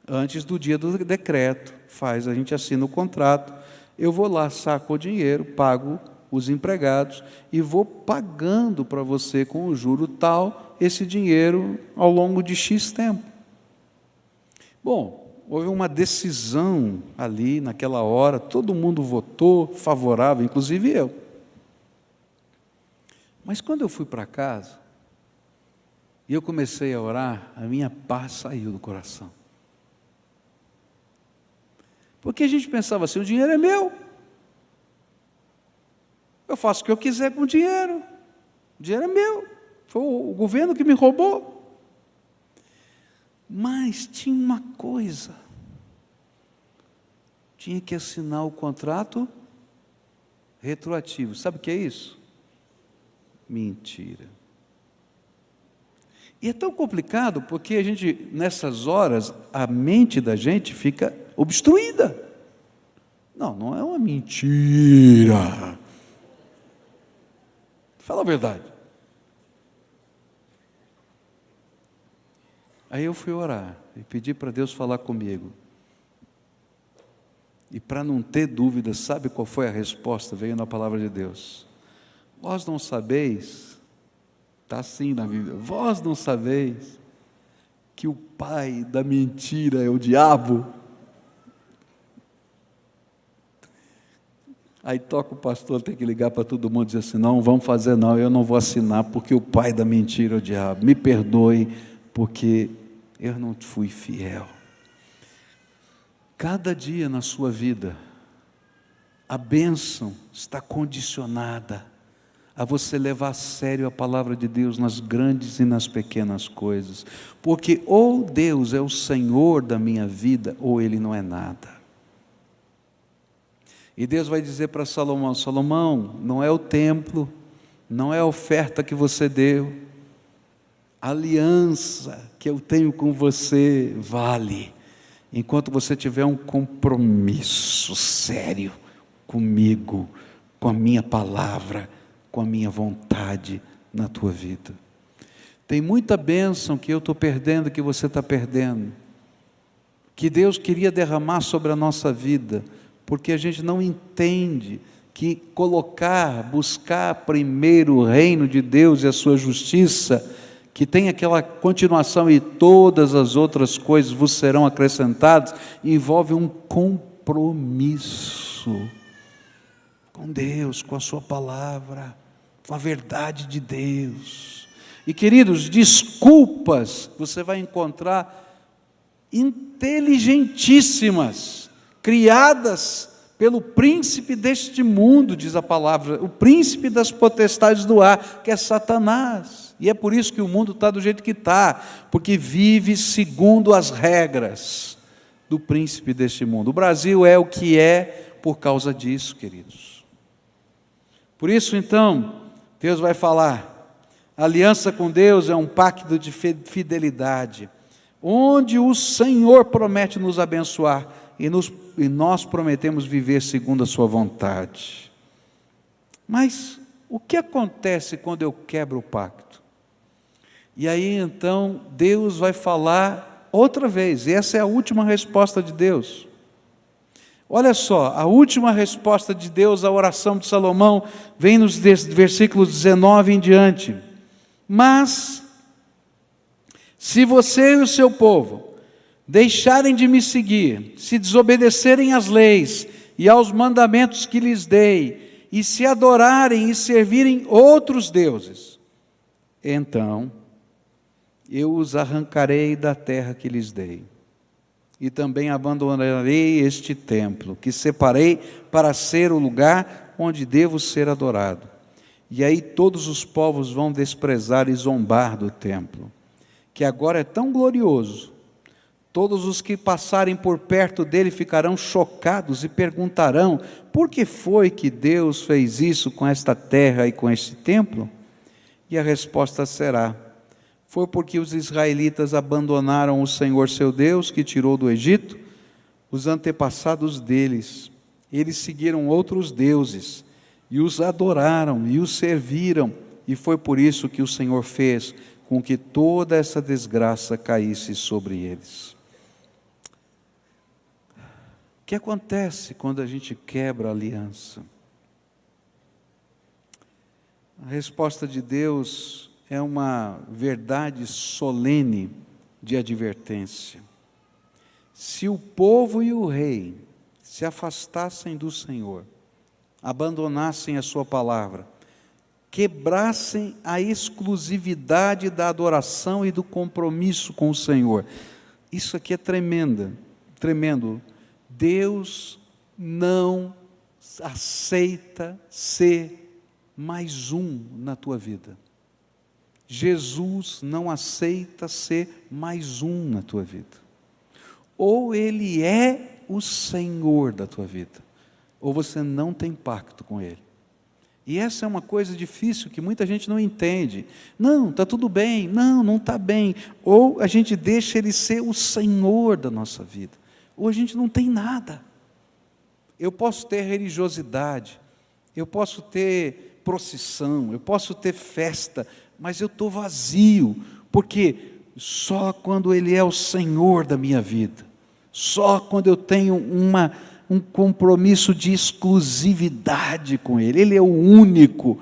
Antes do dia do decreto, a gente assina o contrato, eu vou lá, saco o dinheiro, pago os empregados e vou pagando para você com o juro tal, esse dinheiro ao longo de X tempo. Bom, houve uma decisão ali naquela hora, todo mundo votou favorável, inclusive eu. Mas quando eu fui para casa, e eu comecei a orar, a minha paz saiu do coração. Porque a gente pensava assim, o dinheiro é meu. Eu faço o que eu quiser com o dinheiro é meu, foi o governo que me roubou. Mas tinha uma coisa, tinha que assinar o contrato retroativo. Sabe o que é isso? Mentira. E é tão complicado porque a gente, nessas horas, a mente da gente fica obstruída. Não é uma mentira. Fala a verdade. Aí eu fui orar e pedi para Deus falar comigo. E para não ter dúvida, sabe qual foi a resposta? Veio na palavra de Deus. Vós não sabeis, está assim na Bíblia, vós não sabeis que o pai da mentira é o diabo? Aí toca o pastor, tem que ligar para todo mundo e dizer assim, não vamos fazer não, eu não vou assinar porque o pai da mentira é o diabo. Me perdoe porque eu não fui fiel. Cada dia na sua vida, a bênção está condicionada a você levar a sério a palavra de Deus nas grandes e nas pequenas coisas, porque ou Deus é o Senhor da minha vida, ou Ele não é nada. E Deus vai dizer para Salomão: Salomão, não é o templo, não é a oferta que você deu, a aliança que eu tenho com você vale, enquanto você tiver um compromisso sério comigo, com a minha palavra, com a minha vontade na tua vida. Tem muita bênção que eu estou perdendo, que você está perdendo, que Deus queria derramar sobre a nossa vida, porque a gente não entende que buscar primeiro o reino de Deus e a sua justiça, que tem aquela continuação, e todas as outras coisas vos serão acrescentadas, envolve um compromisso com Deus, com a sua palavra, com a verdade de Deus. E queridos, desculpas você vai encontrar inteligentíssimas, criadas pelo príncipe deste mundo, diz a palavra, o príncipe das potestades do ar, que é Satanás. E é por isso que o mundo está do jeito que está, porque vive segundo as regras do príncipe deste mundo. O Brasil é o que é por causa disso, queridos. Por isso, então, Deus vai falar, a aliança com Deus é um pacto de fidelidade, onde o Senhor promete nos abençoar, e nós prometemos viver segundo a sua vontade. Mas o que acontece quando eu quebro o pacto? E aí então Deus vai falar outra vez, e essa é a última resposta de Deus. Olha só, a última resposta de Deus à oração de Salomão vem nos versículos 19 em diante. Mas, se você e o seu povo deixarem de me seguir, se desobedecerem às leis e aos mandamentos que lhes dei, e se adorarem e servirem outros deuses, então eu os arrancarei da terra que lhes dei, e também abandonarei este templo, que separei para ser o lugar onde devo ser adorado. E aí todos os povos vão desprezar e zombar do templo, que agora é tão glorioso. Todos os que passarem por perto dele ficarão chocados e perguntarão: por que foi que Deus fez isso com esta terra e com este templo? E a resposta será: foi porque os israelitas abandonaram o Senhor seu Deus, que tirou do Egito os antepassados deles. Eles seguiram outros deuses e os adoraram e os serviram, e foi por isso que o Senhor fez com que toda essa desgraça caísse sobre eles. O que acontece quando a gente quebra a aliança? A resposta de Deus é uma verdade solene de advertência. Se o povo e o rei se afastassem do Senhor, abandonassem a sua palavra, quebrassem a exclusividade da adoração e do compromisso com o Senhor, isso aqui é tremendo. Deus não aceita ser mais um na tua vida. Jesus não aceita ser mais um na tua vida. Ou Ele é o Senhor da tua vida, ou você não tem pacto com Ele. E essa é uma coisa difícil que muita gente não entende. Não, está tudo bem. Não, não está bem. Ou a gente deixa Ele ser o Senhor da nossa vida, ou a gente não tem nada. Eu posso ter religiosidade, eu posso ter procissão, eu posso ter festa, mas eu estou vazio, porque só quando Ele é o Senhor da minha vida, só quando eu tenho um compromisso de exclusividade com Ele, Ele é o único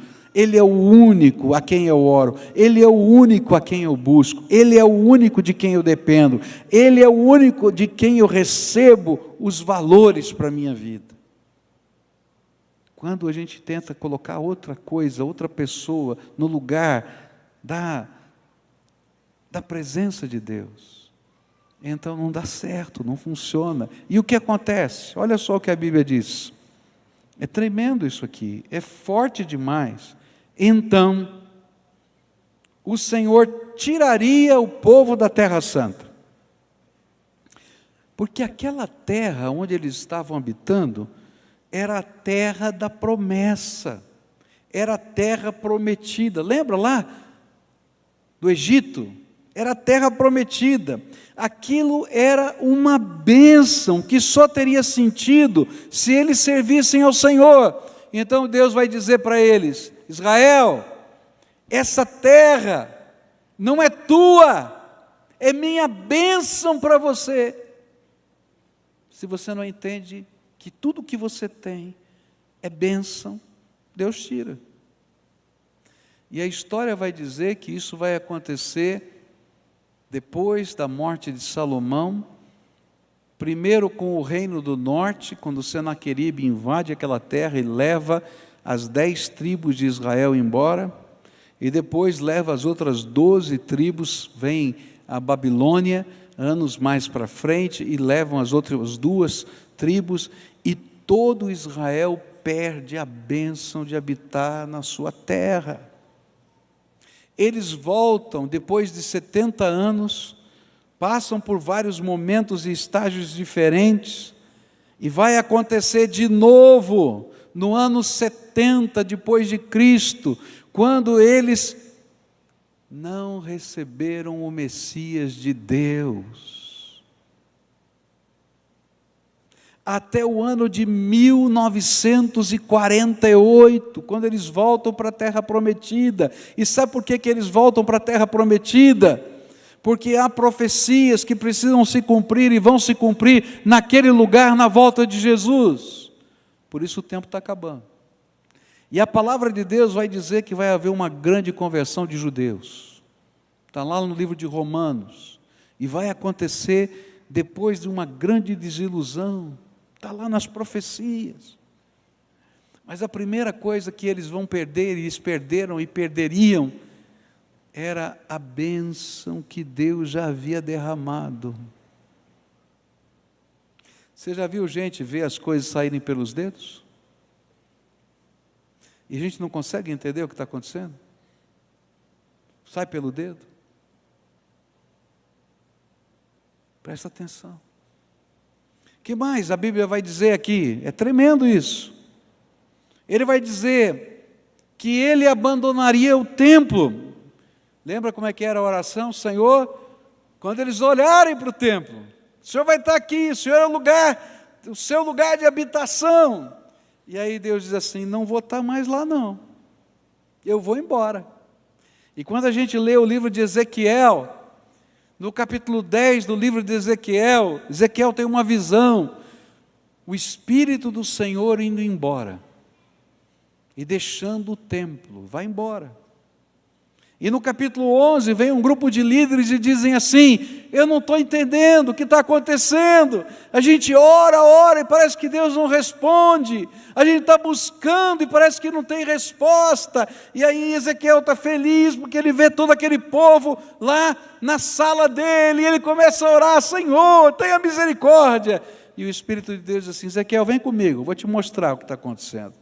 a quem eu oro, Ele é o único a quem eu busco, Ele é o único de quem eu dependo, Ele é o único de quem eu recebo os valores para a minha vida. Quando a gente tenta colocar outra coisa, outra pessoa no lugar da presença de Deus, então não dá certo, não funciona. E o que acontece? Olha só o que a Bíblia diz. É tremendo isso aqui, é forte demais. então o Senhor tiraria o povo da Terra Santa. Porque aquela terra onde eles estavam habitando era a terra da promessa, era a terra prometida. Lembra lá do Egito? Era a terra prometida. Aquilo era uma bênção que só teria sentido se eles servissem ao Senhor. Então Deus vai dizer para eles: Israel, essa terra não é tua, é minha bênção para você. Se você não entende que tudo que você tem é bênção, Deus tira. E a história vai dizer que isso vai acontecer depois da morte de Salomão, primeiro com o reino do norte, quando Senaqueribe invade aquela terra e leva as 10 tribos de Israel embora, e depois leva as outras 12 tribos, vem a Babilônia, anos mais para frente, e levam as outras 2 tribos, e todo Israel perde a bênção de habitar na sua terra. Eles voltam depois de 70 anos, passam por vários momentos e estágios diferentes, e vai acontecer de novo, no ano 70 depois de Cristo, quando eles não receberam o Messias de Deus. Até o ano de 1948, quando eles voltam para a Terra Prometida. E sabe por que eles voltam para a Terra Prometida? Porque há profecias que precisam se cumprir e vão se cumprir naquele lugar, na volta de Jesus. Por isso o tempo está acabando. E a palavra de Deus vai dizer que vai haver uma grande conversão de judeus. Está lá no livro de Romanos. E vai acontecer depois de uma grande desilusão. Está lá nas profecias. Mas a primeira coisa que eles vão perder, e eles perderam e perderiam, era a bênção que Deus já havia derramado. Você já viu gente ver as coisas saírem pelos dedos? E a gente não consegue entender o que está acontecendo? Sai pelo dedo? Presta atenção. O que mais a Bíblia vai dizer aqui? É tremendo isso. Ele vai dizer que ele abandonaria o templo. Lembra como é que era a oração? Senhor, quando eles olharem para o templo, o Senhor vai estar aqui, o Senhor é o seu lugar de habitação. E aí Deus diz assim: não vou estar mais lá não, eu vou embora. E quando a gente lê o livro de Ezequiel, no capítulo 10 do livro de Ezequiel, Ezequiel tem uma visão, o Espírito do Senhor indo embora, e deixando o templo, vai embora. E no capítulo 11 vem um grupo de líderes e dizem assim: eu não estou entendendo o que está acontecendo, a gente ora e parece que Deus não responde, a gente está buscando e parece que não tem resposta. E aí Ezequiel está feliz porque ele vê todo aquele povo lá na sala dele, e ele começa a orar: Senhor, tenha misericórdia. E o Espírito de Deus diz assim: Ezequiel, vem comigo, vou te mostrar o que está acontecendo.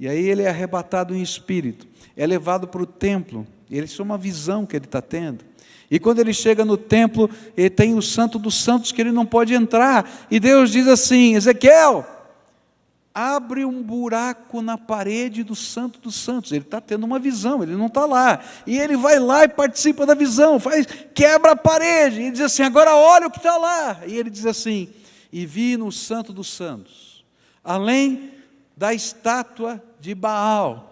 E aí ele é arrebatado em espírito, é levado para o templo. Isso é uma visão que ele está tendo. E quando ele chega no templo, ele tem o Santo dos Santos que ele não pode entrar. E Deus diz assim: Ezequiel, abre um buraco na parede do Santo dos Santos. Ele está tendo uma visão, ele não está lá. E ele vai lá e participa da visão, quebra a parede. E diz assim: agora olha o que está lá. E ele diz assim: e vi no Santo dos Santos, além da estátua de Baal,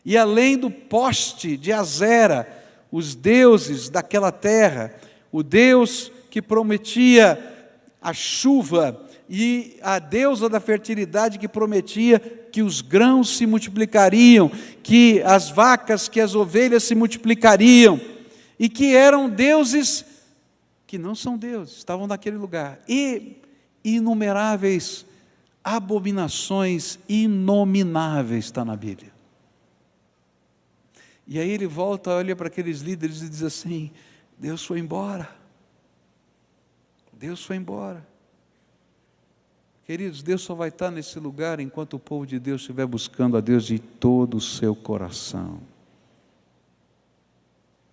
e além do poste de Azera, os deuses daquela terra, o Deus que prometia a chuva, e a deusa da fertilidade que prometia que os grãos se multiplicariam, que as vacas, que as ovelhas se multiplicariam, e que eram deuses que não são deuses, estavam naquele lugar, e inumeráveis abominações inomináveis, está na Bíblia. E aí ele volta, olha para aqueles líderes e diz assim: Deus foi embora. Deus foi embora. Queridos, Deus só vai estar nesse lugar enquanto o povo de Deus estiver buscando a Deus de todo o seu coração.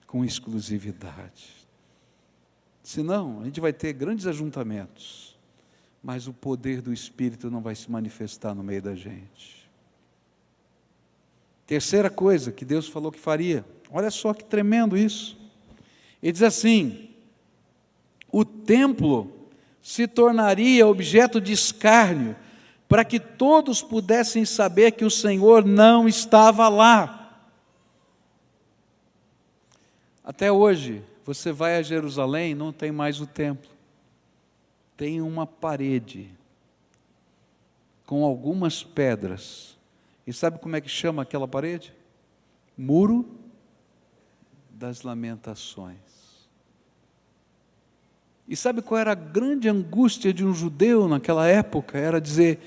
com exclusividade. Senão, a gente vai ter grandes ajuntamentos, mas o poder do Espírito não vai se manifestar no meio da gente. Terceira coisa que Deus falou que faria, olha só que tremendo isso. Ele diz assim: o templo se tornaria objeto de escárnio, para que todos pudessem saber que o Senhor não estava lá. Até hoje, você vai a Jerusalém, não tem mais o templo. Tem uma parede com algumas pedras. E sabe como é que chama aquela parede? Muro das Lamentações. E sabe qual era a grande angústia de um judeu naquela época? Era dizer: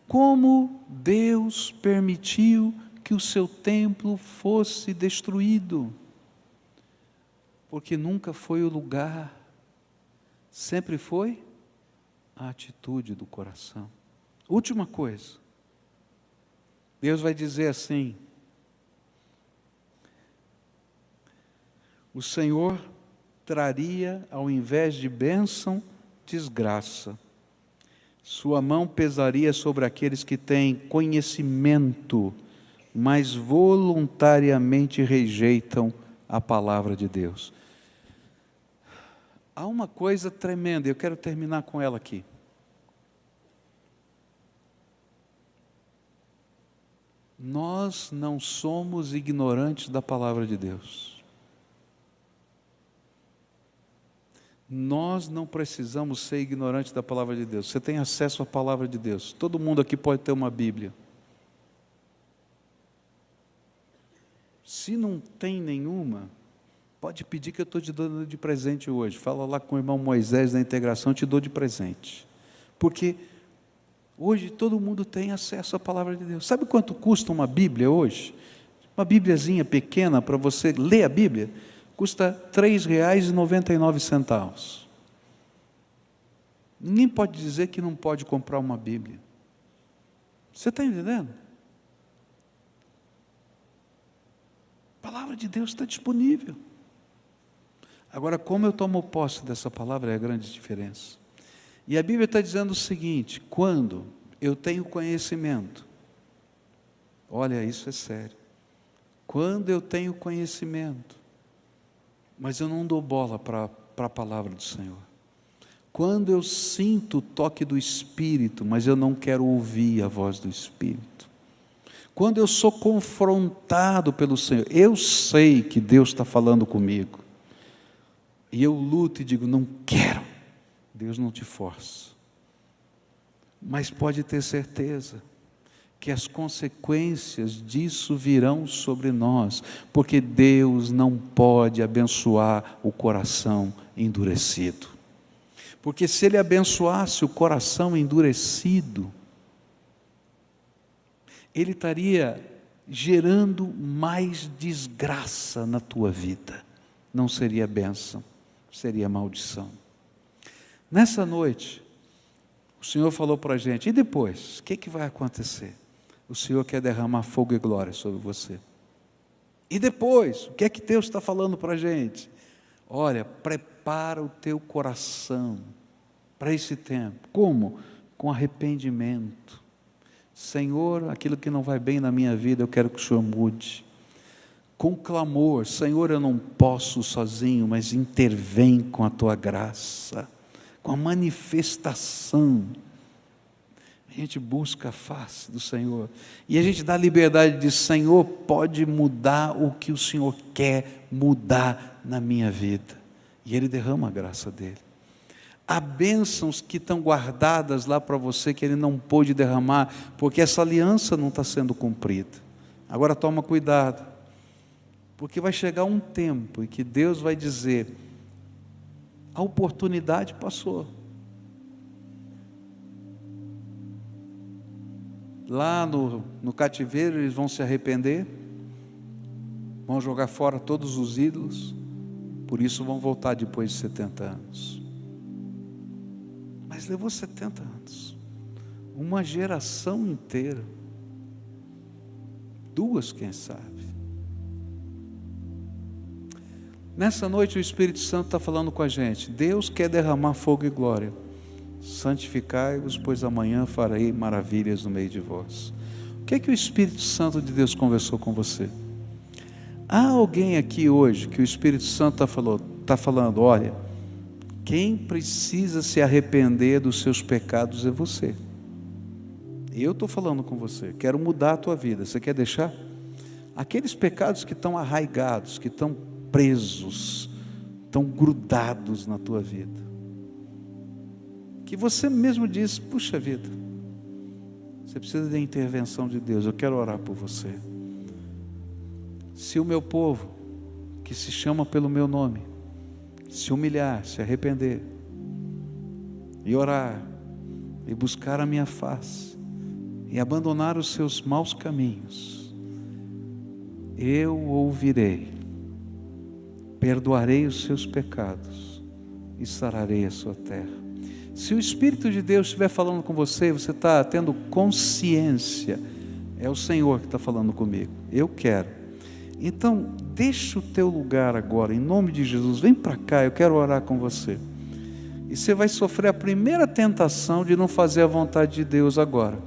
como Deus permitiu que o seu templo fosse destruído? Porque nunca foi o lugar, sempre foi a atitude do coração. Última coisa, Deus vai dizer assim: o Senhor traria, ao invés de bênção, desgraça. Sua mão pesaria sobre aqueles que têm conhecimento, mas voluntariamente rejeitam a palavra de Deus. Há uma coisa tremenda, eu quero terminar com ela aqui. Nós não somos ignorantes da palavra de Deus. Nós não precisamos ser ignorantes da palavra de Deus. Você tem acesso à palavra de Deus. Todo mundo aqui pode ter uma Bíblia. Se não tem nenhuma, pode pedir que eu estou te dando de presente hoje. Fala lá com o irmão Moisés da integração, eu te dou de presente. Porque hoje todo mundo tem acesso à palavra de Deus. Sabe quanto custa uma Bíblia hoje? Uma Bíbliazinha pequena para você ler a Bíblia, custa R$ 3,99. Ninguém pode dizer que não pode comprar uma Bíblia. Você está entendendo? A palavra de Deus está disponível. Agora, como eu tomo posse dessa palavra é a grande diferença. E a Bíblia está dizendo o seguinte: quando eu tenho conhecimento, olha, isso é sério. Quando eu tenho conhecimento, mas eu não dou bola para a palavra do Senhor. Quando eu sinto o toque do Espírito, mas eu não quero ouvir a voz do Espírito. Quando eu sou confrontado pelo Senhor, eu sei que Deus está falando comigo, e eu luto e digo: não quero. Deus não te força, mas pode ter certeza que as consequências disso virão sobre nós, porque Deus não pode abençoar o coração endurecido. Porque se Ele abençoasse o coração endurecido, Ele estaria gerando mais desgraça na tua vida. Não seria bênção, seria maldição. Nessa noite, o Senhor falou para a gente: e depois? O que vai acontecer? O Senhor quer derramar fogo e glória sobre você. E depois? O que é que Deus está falando para a gente? Olha, prepara o teu coração para esse tempo. Como? Com arrependimento. Senhor, aquilo que não vai bem na minha vida, eu quero que o Senhor mude. Com clamor: Senhor, eu não posso sozinho, mas intervém com a tua graça, com a manifestação. A gente busca a face do Senhor, e a gente dá liberdade de: Senhor, pode mudar o que o Senhor quer mudar na minha vida, e Ele derrama a graça dEle. Há bênçãos que estão guardadas lá para você, que Ele não pôde derramar, porque essa aliança não está sendo cumprida. Agora toma cuidado, porque vai chegar um tempo em que Deus vai dizer: a oportunidade passou. Lá no cativeiro eles vão se arrepender, vão jogar fora todos os ídolos, por isso vão voltar depois de 70 anos. Mas levou 70 anos, uma geração inteira, 2, quem sabe. Nessa noite o Espírito Santo está falando com a gente. Deus quer derramar fogo e glória. Santificai-vos, pois amanhã farei maravilhas no meio de vós. O que é que o Espírito Santo de Deus conversou com você? Há alguém aqui hoje que o Espírito Santo está falando, olha, quem precisa se arrepender dos seus pecados é você. Eu estou falando com você, quero mudar a tua vida, você quer deixar? Aqueles pecados que estão arraigados, que estão presos, estão grudados na tua vida, que você mesmo diz, puxa vida, você precisa da intervenção de Deus, eu quero orar por você. Se o meu povo, que se chama pelo meu nome, se humilhar, se arrepender, e orar, e buscar a minha face, e abandonar os seus maus caminhos, eu ouvirei, perdoarei os seus pecados, e sararei a sua terra. Se o Espírito de Deus estiver falando com você, você está tendo consciência, é o Senhor que está falando comigo, eu quero. Então, deixa o teu lugar agora, em nome de Jesus, vem para cá, eu quero orar com você. E você vai sofrer a primeira tentação de não fazer a vontade de Deus agora.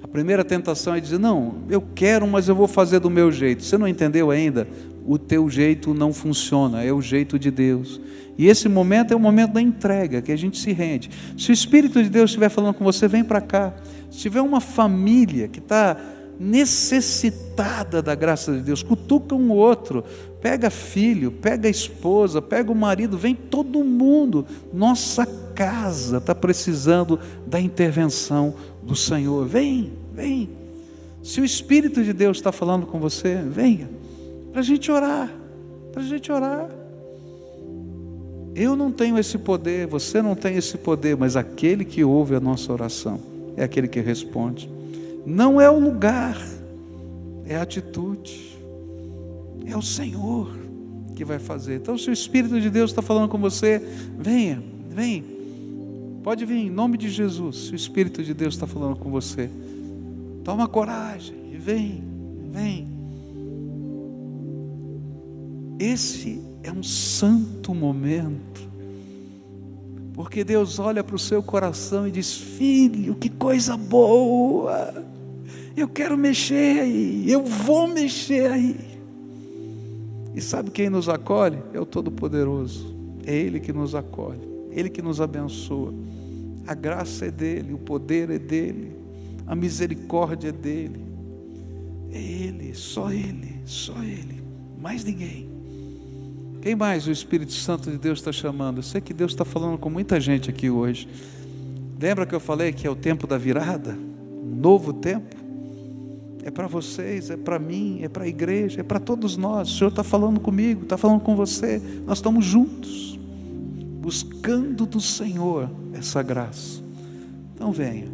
A primeira tentação é dizer, não, eu quero, mas eu vou fazer do meu jeito. Você não entendeu ainda? O teu jeito não funciona, é o jeito de Deus. E esse momento é o momento da entrega, que a gente se rende. Se o Espírito de Deus estiver falando com você, vem para cá. Se tiver uma família que está necessitada da graça de Deus, cutuca um outro, pega filho, pega esposa, pega o marido, vem todo mundo. Nossa casa está precisando da intervenção do Senhor. Vem, vem. Se o Espírito de Deus está falando com você, venha, para a gente orar, para a gente orar. Eu não tenho esse poder, você não tem esse poder, mas aquele que ouve a nossa oração é aquele que responde. Não é o lugar, é a atitude, é o Senhor que vai fazer. Então, se o Espírito de Deus está falando com você, venha, vem, pode vir em nome de Jesus. Se o Espírito de Deus está falando com você, toma coragem e vem, vem. Esse é um santo momento, porque Deus olha para o seu coração e diz, filho, que coisa boa, eu quero mexer aí, eu vou mexer aí. E sabe quem nos acolhe? É o Todo-Poderoso, é Ele que nos acolhe, Ele que nos abençoa. A graça é dEle, o poder é dEle, a misericórdia é dEle, é Ele, só Ele, mais ninguém. Quem mais o Espírito Santo de Deus está chamando? Eu sei que Deus está falando com muita gente aqui hoje. Lembra que eu falei que é o tempo da virada? Um novo tempo? É para vocês, é para mim, é para a igreja, é para todos nós. O Senhor está falando comigo, está falando com você. Nós estamos juntos, buscando do Senhor essa graça. Então venha.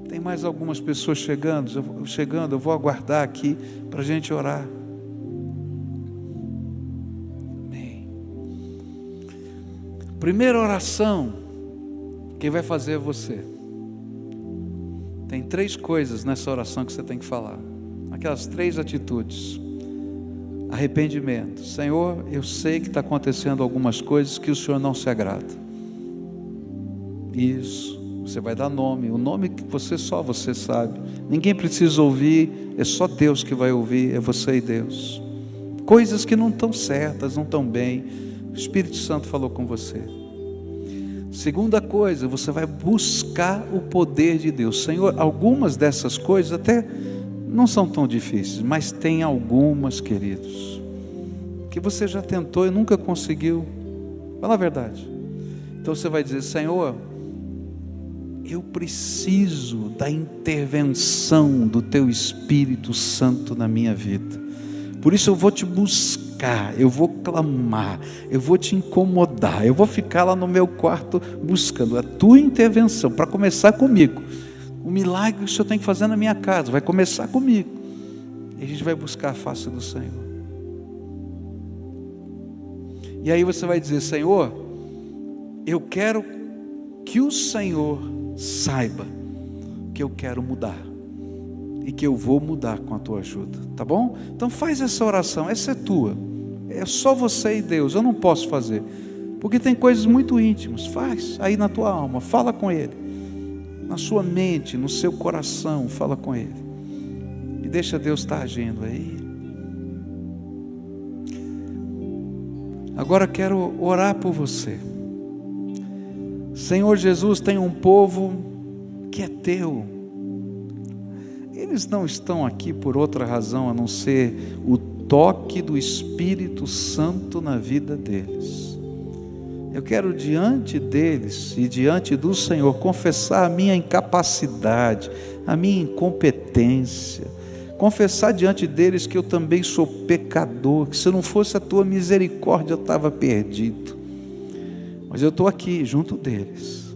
Tem mais algumas pessoas chegando, eu vou aguardar aqui para a gente orar. Primeira oração, quem vai fazer é você. Tem 3 coisas nessa oração que você tem que falar. Aquelas 3 atitudes. Arrependimento. Senhor, eu sei que está acontecendo algumas coisas que o Senhor não se agrada. Isso. Você vai dar nome. O nome que só você sabe. Ninguém precisa ouvir. É só Deus que vai ouvir. É você e Deus. Coisas que não estão certas, não estão bem. O Espírito Santo falou com você. Segunda coisa, você vai buscar o poder de Deus. Senhor, algumas dessas coisas até não são tão difíceis, mas tem algumas, queridos, que você já tentou e nunca conseguiu. Fala a verdade. Então você vai dizer, Senhor, eu preciso da intervenção do Teu Espírito Santo na minha vida. Por isso eu vou te buscar, eu vou clamar, eu vou te incomodar, eu vou ficar lá no meu quarto buscando a tua intervenção, para começar comigo. O milagre que o Senhor tem que fazer na minha casa vai começar comigo. E a gente vai buscar a face do Senhor. E aí você vai dizer, Senhor, eu quero que o Senhor saiba que eu quero mudar. E que eu vou mudar com a tua ajuda, tá bom? Então faz essa oração, essa é tua. É só você e Deus, eu não posso fazer. Porque tem coisas muito íntimas. Faz aí na tua alma, fala com Ele. Na sua mente, no seu coração, fala com Ele. E deixa Deus estar agindo aí. Agora quero orar por você. Senhor Jesus, tem um povo que é teu. Eles não estão aqui por outra razão a não ser o toque do Espírito Santo na vida deles. Eu quero diante deles e diante do Senhor confessar a minha incapacidade, a minha incompetência, confessar diante deles que eu também sou pecador, que se não fosse a tua misericórdia eu estava perdido. Mas eu estou aqui junto deles,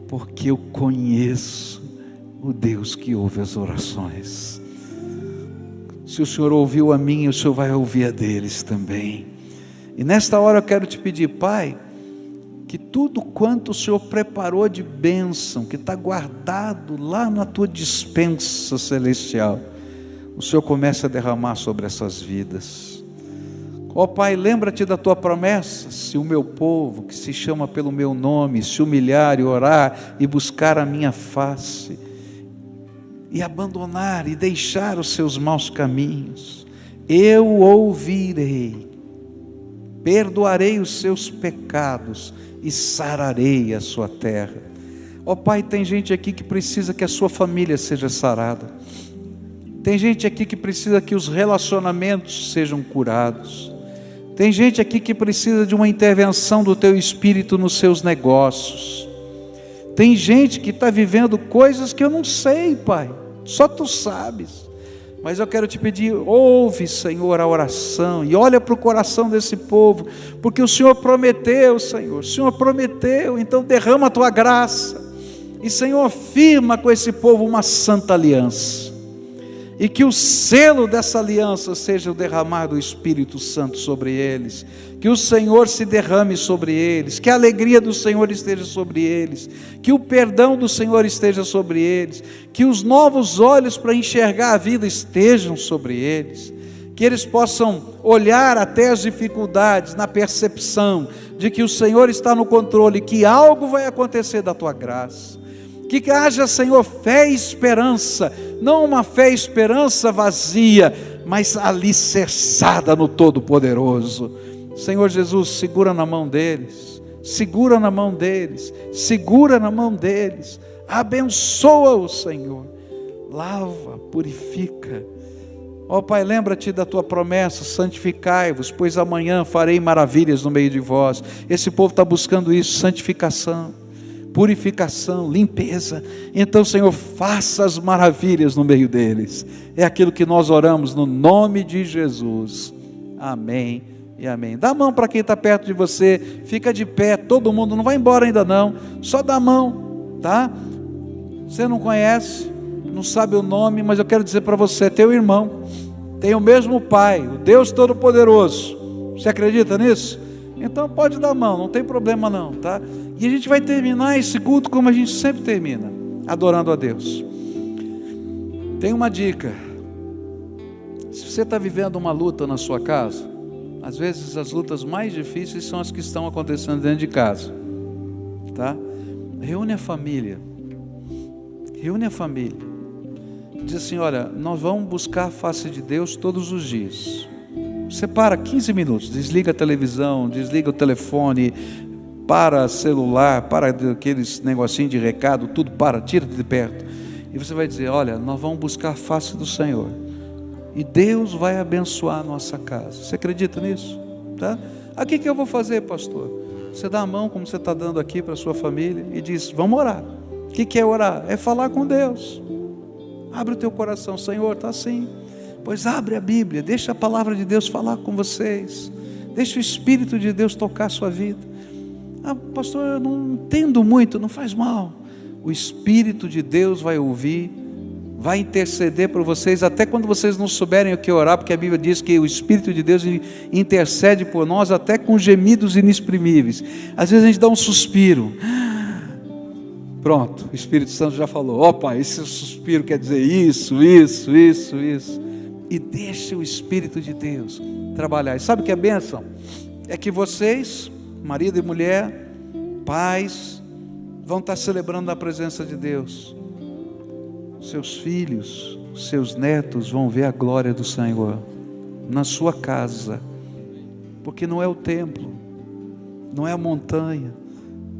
porque eu conheço o Deus que ouve as orações. Se o Senhor ouviu a minha, o Senhor vai ouvir a deles também. E nesta hora eu quero te pedir, Pai, que tudo quanto o Senhor preparou de bênção, que está guardado lá na tua despensa celestial, o Senhor comece a derramar sobre essas vidas. Ó Pai, lembra-te da tua promessa: se o meu povo, que se chama pelo meu nome, se humilhar e orar e buscar a minha face, e abandonar e deixar os seus maus caminhos, eu ouvirei, perdoarei os seus pecados e sararei a sua terra. Ó Pai, tem gente aqui que precisa que a sua família seja sarada. Tem gente aqui que precisa que os relacionamentos sejam curados. Tem gente aqui que precisa de uma intervenção do teu Espírito nos seus negócios. Tem gente que está vivendo coisas que eu não sei, Pai, só tu sabes. Mas eu quero te pedir, ouve, Senhor, a oração, e olha para o coração desse povo, porque o Senhor prometeu, Senhor, o Senhor prometeu, então derrama a tua graça, e Senhor, firma com esse povo uma santa aliança, e que o selo dessa aliança seja o derramar do Espírito Santo sobre eles, que o Senhor se derrame sobre eles, que a alegria do Senhor esteja sobre eles, que o perdão do Senhor esteja sobre eles, que os novos olhos para enxergar a vida estejam sobre eles, que eles possam olhar até as dificuldades na percepção de que o Senhor está no controle, que algo vai acontecer da tua graça. Que haja, Senhor, fé e esperança, não uma fé e esperança vazia, mas alicerçada no Todo-Poderoso. Senhor Jesus, segura na mão deles, segura na mão deles, segura na mão deles, abençoa-os, Senhor, lava, purifica. Ó Pai, lembra-te da tua promessa: santificai-vos, pois amanhã farei maravilhas no meio de vós. Esse povo está buscando isso, santificação, purificação, limpeza. Então, Senhor, faça as maravilhas no meio deles. É aquilo que nós oramos no nome de Jesus. Amém e amém. Dá a mão para quem está perto de você, fica de pé, todo mundo, não vai embora ainda não, só dá a mão, tá? Você não conhece, não sabe o nome, mas eu quero dizer para você, é teu irmão, tem o mesmo Pai, o Deus Todo-Poderoso. Você acredita nisso? Então pode dar a mão, não tem problema não, tá? E a gente vai terminar esse culto como a gente sempre termina, adorando a Deus. Tem uma dica: se você está vivendo uma luta na sua casa, às vezes as lutas mais difíceis são as que estão acontecendo dentro de casa, tá? Reúne a família, diz assim: olha, nós vamos buscar a face de Deus todos os dias. Separa 15 minutos, desliga a televisão, desliga o telefone, para celular, para aqueles negocinhos de recado, tudo para, tira de perto. E você vai dizer: olha, nós vamos buscar a face do Senhor, e Deus vai abençoar a nossa casa. Você acredita nisso? Tá? O que eu vou fazer, pastor? Você dá a mão como você está dando aqui para a sua família e diz: vamos orar. O que é orar? É falar com Deus. Abre o teu coração. Senhor, está assim. Pois abre a Bíblia, deixa a palavra de Deus falar com vocês, deixa o Espírito de Deus tocar a sua vida. Ah, pastor, eu não entendo muito. Não faz mal, o Espírito de Deus vai ouvir, vai interceder por vocês, até quando vocês não souberem o que orar, porque a Bíblia diz que o Espírito de Deus intercede por nós, até com gemidos inexprimíveis. Às vezes a gente dá um suspiro, pronto, o Espírito Santo já falou: ó Pai, esse suspiro quer dizer isso. E deixa o Espírito de Deus trabalhar. E sabe o que é bênção? É que vocês, marido e mulher, pais, vão estar celebrando na presença de Deus. Seus filhos, seus netos vão ver a glória do Senhor na sua casa, porque não é o templo, não é a montanha,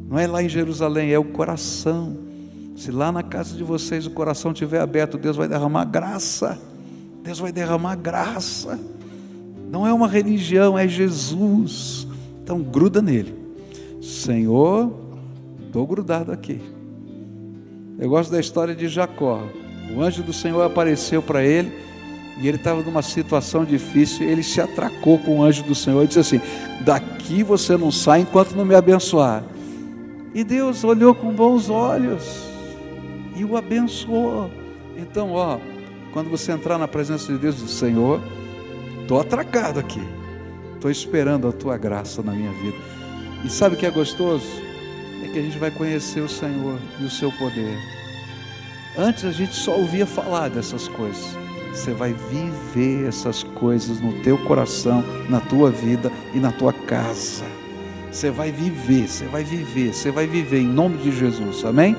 não é lá em Jerusalém, é o coração. Se lá na casa de vocês o coração estiver aberto, Deus vai derramar graça. Deus vai derramar graça. Não é uma religião, é Jesus. Então gruda nele. Senhor, estou grudado aqui. Eu gosto da história de Jacó. O anjo do Senhor apareceu para ele, e ele estava numa situação difícil. Ele se atracou com o anjo do Senhor e disse assim: daqui você não sai enquanto não me abençoar. E Deus olhou com bons olhos e o abençoou. Então, quando você entrar na presença de Deus, diz: Senhor, estou atracado aqui, estou esperando a tua graça na minha vida. E sabe o que é gostoso? É que a gente vai conhecer o Senhor e o seu poder. Antes a gente só ouvia falar dessas coisas. Você vai viver essas coisas no teu coração, na tua vida e na tua casa. Você vai viver, você vai viver, você vai viver em nome de Jesus, amém?